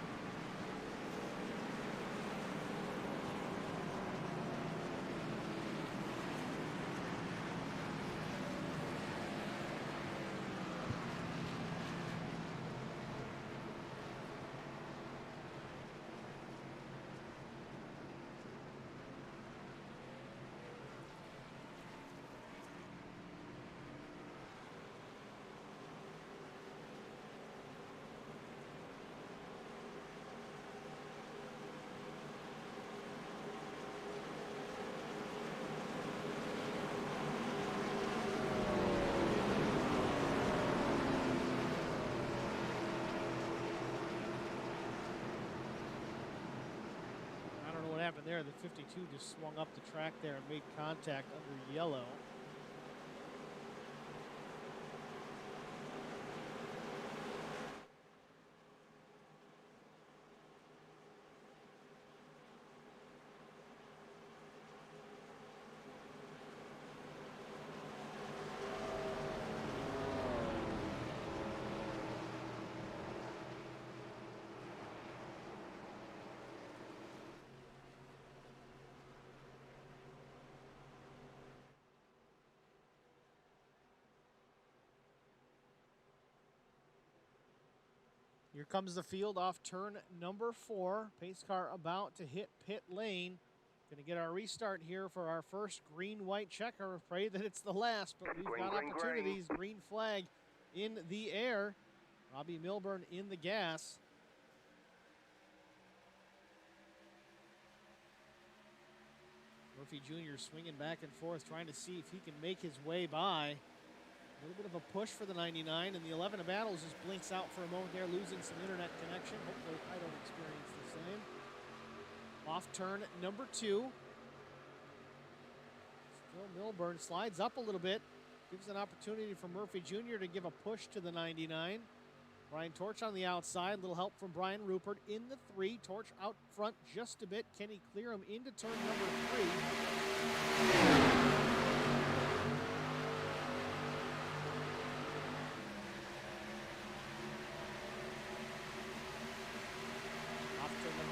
Happened there. The 52 just swung up the track there and made contact under yellow. Here comes the field off turn number 4. Pace car about to hit pit lane. Going to get our restart here for our first green-white checker. Pray that it's the last, but we've got opportunities. Green flag in the air. Robbie Milbourne in the gas. Murphy Jr. swinging back and forth, trying to see if he can make his way by. A little bit of a push for the 99, and the 11 of Battles just blinks out for a moment there, losing some internet connection. Hopefully I don't experience the same. Off turn number 2. Still Milbourne slides up a little bit. Gives an opportunity for Murphy Jr. to give a push to the 99. Brian Torch on the outside. Little help from Brian Rupert in the 3. Torch out front just a bit. Can he clear him into turn number 3?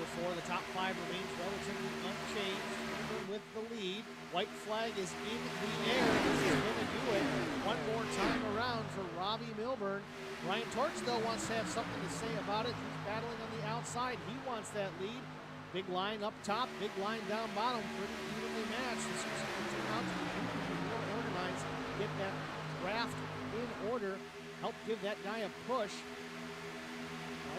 For the top 5 remains relatively unchanged, even with the lead. White flag is in the air. This is going to do it one more time around for Robbie Milbourne. Brian Torch, though, wants to have something to say about it. He's battling on the outside. He wants that lead. Big line up top, big line down bottom, pretty evenly matched. This is going to turn out to be more organized. Get that draft in order. Help give that guy a push.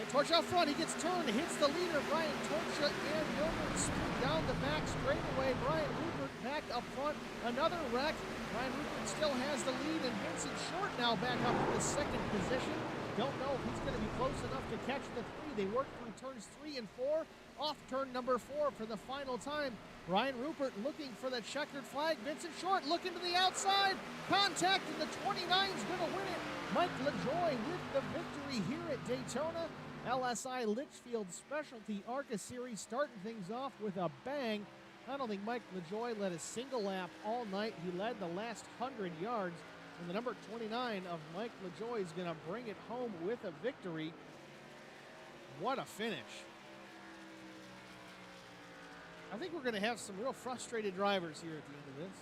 Torch out front, he gets turned, hits the leader. Brian Torch and Milbourne split down the back straightaway. Brian Rupert back up front, another wreck. Brian Rupert still has the lead, and Vincent Short now back up to the 2nd position. Don't know if he's going to be close enough to catch the 3. They work through turns 3 and 4. Off turn number 4 for the final time. Brian Rupert looking for the checkered flag. Vincent Short looking to the outside. Contact, and the 29's going to win it. Mike LaJoie with the victory here at Daytona. LSI Litchfield Specialty ARCA Series starting things off with a bang. I don't think Mike LaJoie led a single lap all night. He led the last 100 yards. And the number 29 of Mike LaJoie is going to bring it home with a victory. What a finish. I think we're going to have some real frustrated drivers here at the end of this.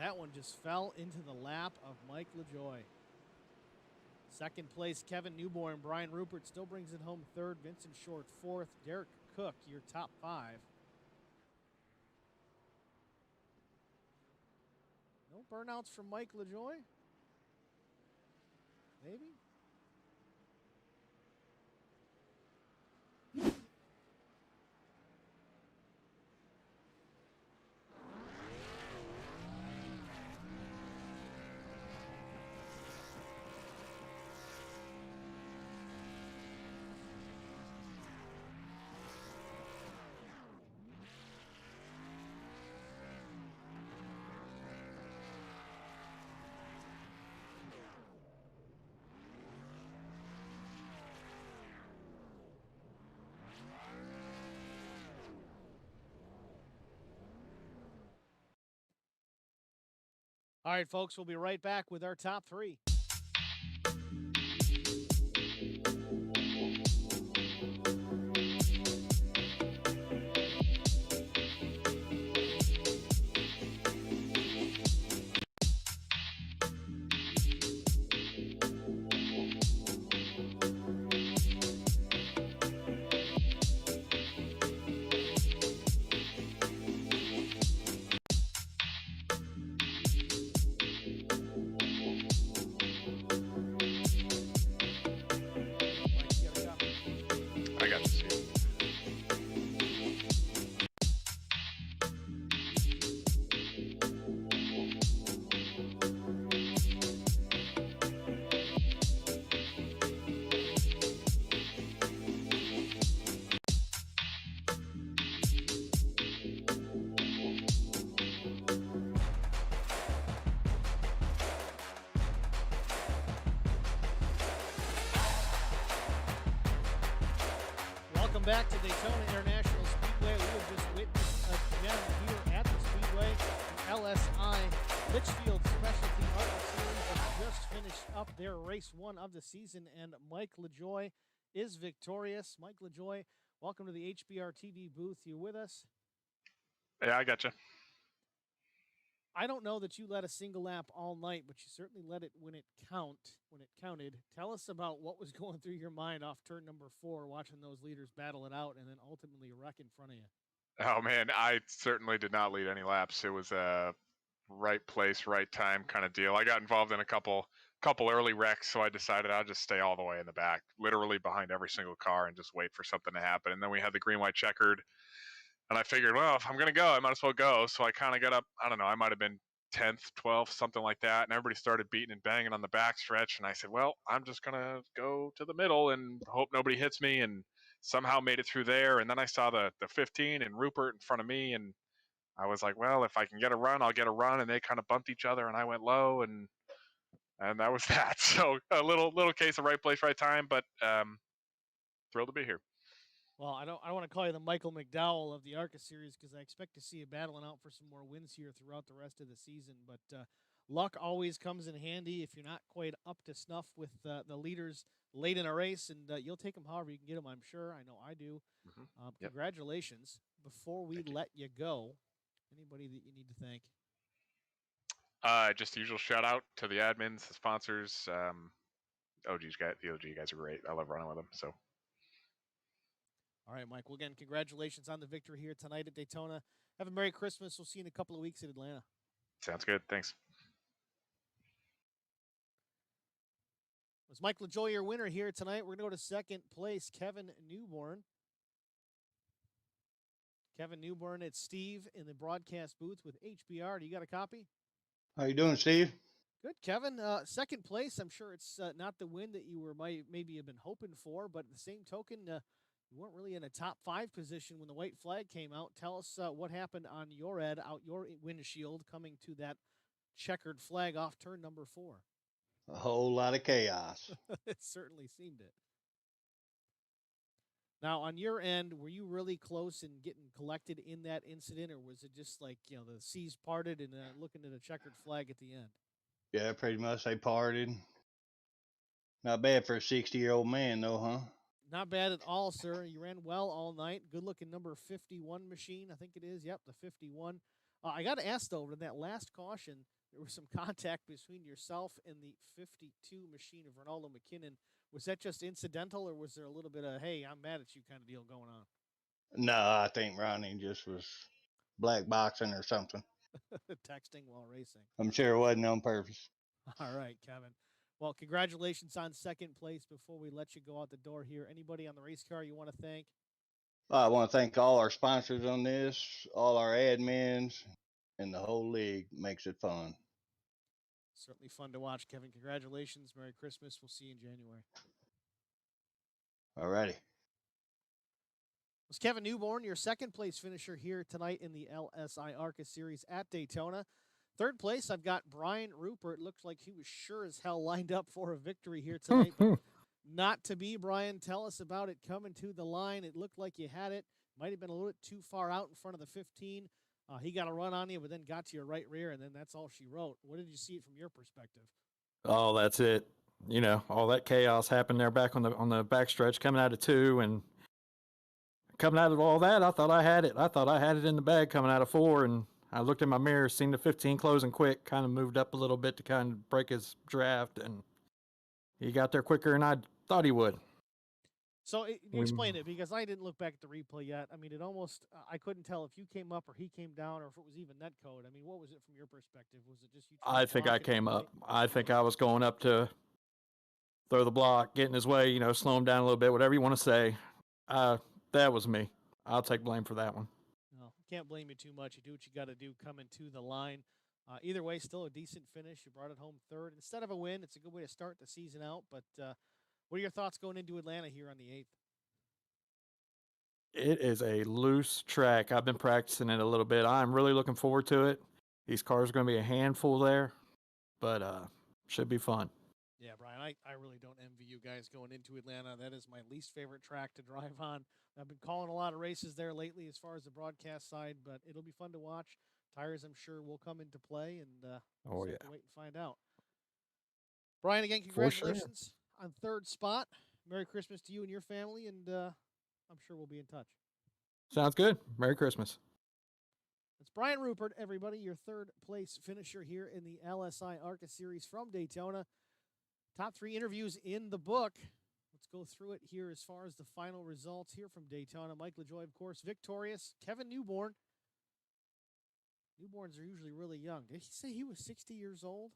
That one just fell into the lap of Mike LaJoy. Second place, Kevin Newborn. Brian Rupert still brings it home third. Vincent Short fourth. Derek Cook, your top five. No burnouts from Mike LaJoy? Maybe? All right, folks, we'll be right back with our top three. I got you, Steve. Welcome back to Daytona International Speedway. We have just witnessed again here at the Speedway, the LSI Litchfield Specialty ARCA Series has just finished up their race one of the season, and Mike LaJoy is victorious. Mike LaJoy, welcome to the HBR TV booth. You with us? Yeah, I got you. I don't know that you led a single lap all night, but you certainly let it when it counted. Tell us about what was going through your mind off turn number 4, watching those leaders battle it out and then ultimately wreck in front of you. Oh man, I certainly did not lead any laps. It was a right place, right time kind of deal. I got involved in a couple early wrecks, so I decided I'll just stay all the way in the back, literally behind every single car, and just wait for something to happen. And then we had the green white checkered, and I figured, well, if I'm gonna go, I might as well go. So I kind of got up. I don't know. I might have been 10th, 12th, something like that. And everybody started beating and banging on the back stretch. And I said, well, I'm just gonna go to the middle and hope nobody hits me. And somehow made it through there. And then I saw the 15 and Rupert in front of me, and I was like, well, if I can get a run, I'll get a run. And they kind of bumped each other, and I went low, and that was that. So a little case of right place, right time, but thrilled to be here. Well, I don't want to call you the Michael McDowell of the ARCA Series because I expect to see you battling out for some more wins here throughout the rest of the season. But luck always comes in handy if you're not quite up to snuff with the leaders late in a race, and you'll take them however you can get them, I'm sure. I know I do. Yep. Congratulations. Before we let you go, anybody that you need to thank? Just the usual shout out to the admins, the sponsors. The OG guys are great. I love running with them. So. All right, Mike. Well, again, congratulations on the victory here tonight at Daytona. Have a Merry Christmas. We'll see you in a couple of weeks in Atlanta. Sounds good. Thanks. Was Mike LaJoy your winner here tonight? We're going to go to second place, Kevin Newborn. Kevin Newborn, it's Steve in the broadcast booth with HBR. Do you got a copy? How you doing, Steve? Good, Kevin. Second place. I'm sure it's not the win that you were maybe have been hoping for, but at the same token, you weren't really in a top 5 position when the white flag came out. Tell us what happened on your end, out your windshield, coming to that checkered flag off turn number 4. A whole lot of chaos. It certainly seemed it. Now, on your end, were you really close in getting collected in that incident, or was it just like, the seas parted and looking at a checkered flag at the end? Yeah, pretty much they parted. Not bad for a 60-year-old man, though, huh? Not bad at all, sir. You ran well all night. Good-looking number 51 machine, I think it is. Yep, the 51. I got to ask, though, in that last caution, there was some contact between yourself and the 52 machine of Ronaldo McKinnon. Was that just incidental, or was there a little bit of, hey, I'm mad at you kind of deal going on? No, I think Ronnie just was black boxing or something. Texting while racing. I'm sure it wasn't on purpose. All right, Kevin. Well, congratulations on second place. Before we let you go out the door here, anybody on the race car you want to thank? I want to thank all our sponsors on this, all our admins, and the whole league. Makes it fun. Certainly fun to watch, Kevin. Congratulations. Merry Christmas. We'll see you in January. Alrighty. Was Kevin Newborn, your second place finisher here tonight in the LSI ARCA Series at Daytona. Third place, I've got Brian Rupert. Looks like he was sure as hell lined up for a victory here tonight, but not to be. Brian, tell us about it coming to the line. It looked like you had it. Might have been a little bit too far out in front of the 15. He got a run on you, but then got to your right rear, and then that's all she wrote. What did you see it from your perspective? Oh, that's it. You know, all that chaos happened there back on the backstretch coming out of 2, and coming out of all that, I thought I had it. I thought I had it in the bag coming out of 4, and I looked in my mirror, seen the 15 closing quick, kind of moved up a little bit to kind of break his draft, and he got there quicker than I thought he would. So explain it, because I didn't look back at the replay yet. I mean, it almost I couldn't tell if you came up or he came down, or if it was even net code. I mean, what was it from your perspective? Was it just you? I think I came up. I think I was going up to throw the block, get in his way, you know, slow him down a little bit, whatever you want to say. That was me. I'll take blame for that one. No, can't blame you too much. You do what you got to do coming to the line. Either way, still a decent finish. You brought it home third. Instead of a win, it's a good way to start the season out. But what are your thoughts going into Atlanta here on the 8th? It is a loose track. I've been practicing it a little bit. I'm really looking forward to it. These cars are going to be a handful there, but should be fun. Yeah, Brian, I really don't envy you guys going into Atlanta. That is my least favorite track to drive on. I've been calling a lot of races there lately as far as the broadcast side, but it'll be fun to watch. Tires, I'm sure, will come into play, and we'll have to wait and find out. Brian, again, congratulations on third spot. Merry Christmas to you and your family, and I'm sure we'll be in touch. Sounds good. Merry Christmas. It's Brian Rupert, everybody, your third place finisher here in the LSI ARCA Series from Daytona. Top 3 interviews in the book. Let's go through it here as far as the final results here from Daytona. Mike LaJoie, of course, victorious. Kevin Newborn. Newborns are usually really young. Did he say he was 60 years old?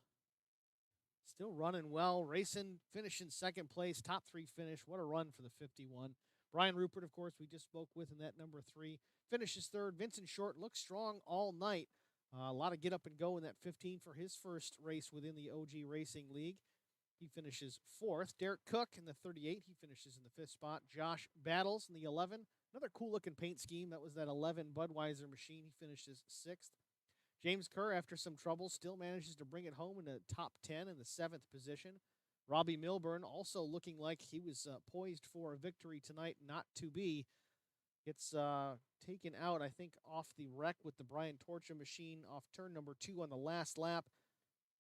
Still running well, racing, finishing second place, top 3 finish. What a run for the 51. Brian Rupert, of course, we just spoke with in that number 3. Finishes third. Vincent Short looked strong all night. A lot of get up and go in that 15 for his first race within the OG Racing League. He finishes 4th. Derek Cook in the 38. He finishes in the 5th spot. Josh Battles in the 11. Another cool-looking paint scheme. That was that 11 Budweiser machine. He finishes 6th. James Kerr, after some trouble, still manages to bring it home in the top 10 in the 7th position. Robbie Milburn also looking like he was poised for a victory tonight, not to be. Gets taken out, I think, off the wreck with the Brian Torcha machine off turn number 2 on the last lap.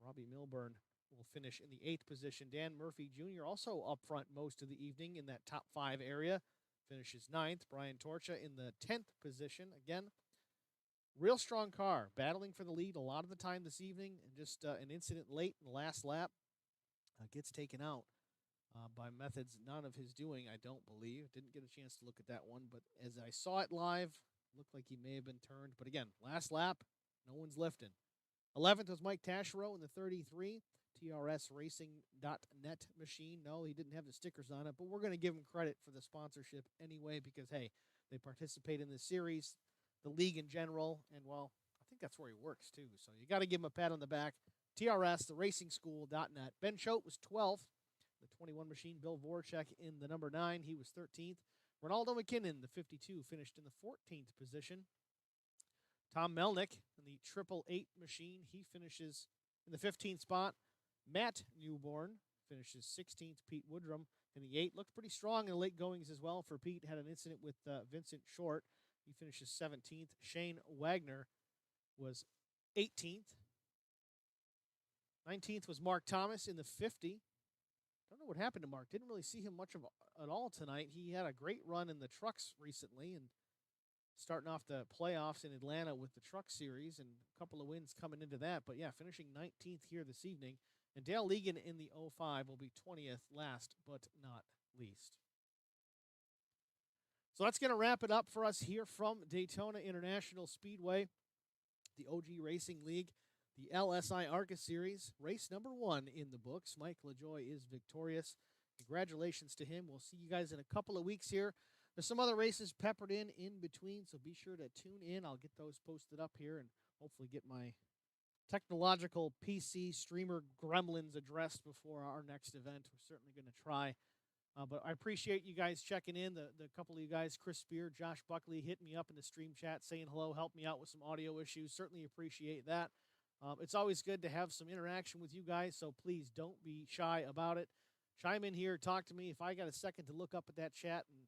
Robbie Milburn will finish in the 8th position. Dan Murphy Jr. also up front most of the evening in that top 5 area. Finishes 9th. Brian Torcha in the 10th position. Again, real strong car, battling for the lead a lot of the time this evening, and just an incident late in the last lap gets taken out by methods none of his doing, I don't believe. Didn't get a chance to look at that one, but as I saw it live, looked like he may have been turned. But again, last lap, no one's lifting. 11th was Mike Taschereau in the 33. TRSRacing.net machine. No, he didn't have the stickers on it, but we're going to give him credit for the sponsorship anyway because, hey, they participate in the series, the league in general, and, well, I think that's where he works too. So you got to give him a pat on the back. TRS, the racingschool.net. Ben Choate was 12th. The 21 machine, Bill Voracek in the number 9. He was 13th. Ronaldo McKinnon, the 52, finished in the 14th position. Tom Melnick in the 888 machine. He finishes in the 15th spot. Matt Newborn finishes 16th. Pete Woodrum in the 8. Looked pretty strong in the late goings as well for Pete. Had an incident with Vincent Short. He finishes 17th. Shane Wagner was 18th. 19th was Mark Thomas in the 50. Don't know what happened to Mark. Didn't really see him much at all tonight. He had a great run in the trucks recently, and starting off the playoffs in Atlanta with the Truck Series and a couple of wins coming into that. But yeah, finishing 19th here this evening. And Dale Legan in the 05 will be 20th, last but not least. So that's going to wrap it up for us here from Daytona International Speedway, the OG Racing League, the LSI ARCA Series, race number 1 in the books. Mike LaJoie is victorious. Congratulations to him. We'll see you guys in a couple of weeks here. There's some other races peppered in between, so be sure to tune in. I'll get those posted up here and hopefully get my technological PC streamer gremlins addressed before our next event. We're certainly going to try. But I appreciate you guys checking in. The couple of you guys, Chris Spear, Josh Buckley, hit me up in the stream chat saying hello, help me out with some audio issues. Certainly appreciate that. It's always good to have some interaction with you guys, so please don't be shy about it. Chime in here, talk to me. If I got a second to look up at that chat and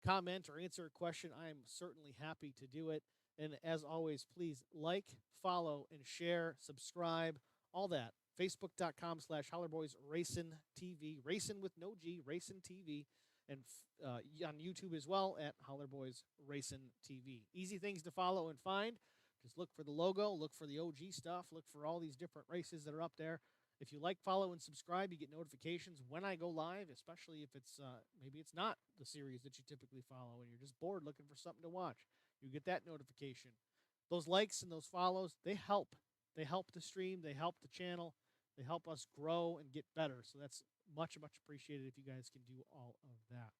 comment or answer a question, I am certainly happy to do it. And as always, please like, follow, and share, subscribe, all that. Facebook.com/HollerBoysRacinTV, Racing with no G, Racing TV, and on YouTube as well at HollerBoys Racing TV. Easy things to follow and find. Just look for the logo, look for the OG stuff, look for all these different races that are up there. If you like, follow, and subscribe, you get notifications when I go live, especially if it's maybe it's not the series that you typically follow and you're just bored looking for something to watch. You get that notification. Those likes and those follows, they help. They help the stream. They help the channel. They help us grow and get better. So that's much, much appreciated if you guys can do all of that.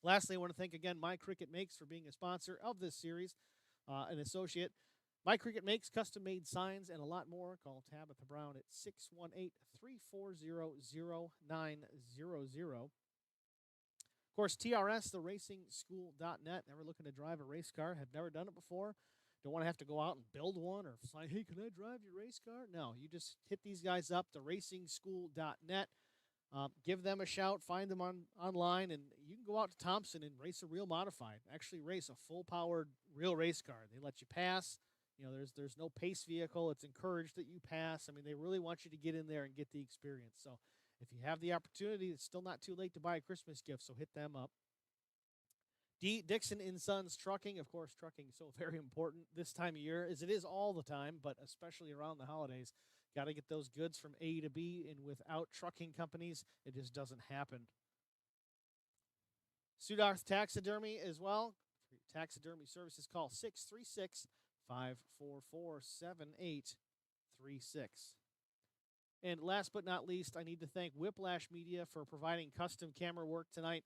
Lastly, I want to thank again My Cricket Makes for being a sponsor of this series, an associate. My Cricket Makes custom-made signs and a lot more. Call Tabitha Brown at 618-340-0900. Of course, TRS, the RacingSchool.net. Never looking to drive a race car. Have never done it before. Don't want to have to go out and build one or say, hey, can I drive your race car? No, you just hit these guys up, the RacingSchool.net. Give them a shout. Find them online, and you can go out to Thompson and race a real modified. Actually race a full-powered real race car. They let you pass. You know, there's no pace vehicle. It's encouraged that you pass. I mean, they really want you to get in there and get the experience. So if you have the opportunity, it's still not too late to buy a Christmas gift, so hit them up. Dixon & Sons Trucking. Of course, trucking is so very important this time of year, as it is all the time, but especially around the holidays. Got to get those goods from A to B, and without trucking companies, it just doesn't happen. Sudarth Taxidermy as well. For taxidermy services, call 636-544-7836. And last but not least, I need to thank Whiplash Media for providing custom camera work tonight.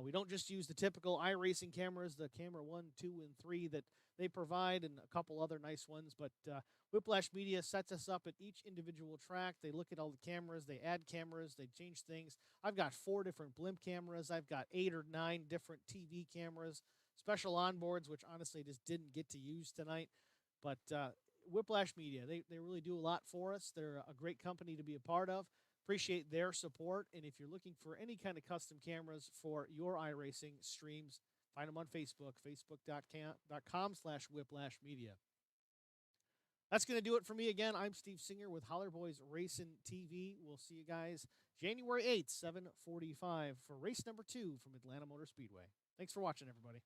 We don't just use the typical iRacing cameras, the camera 1, 2, and 3 that they provide, and a couple other nice ones, but Whiplash Media sets us up at each individual track. They look at all the cameras, they add cameras, they change things. I've got 4 different blimp cameras. I've got 8 or 9 different TV cameras, special onboards, which honestly I just didn't get to use tonight. But Whiplash Media, they really do a lot for us. They're a great company to be a part of. Appreciate their support. And if you're looking for any kind of custom cameras for your iRacing streams, find them on Facebook, facebook.com/Whiplash Media. That's going to do it for me again. I'm Steve Singer with Holler Boys Racing TV. We'll see you guys January 8th, 7:45 for race number 2 from Atlanta Motor Speedway. Thanks for watching, everybody.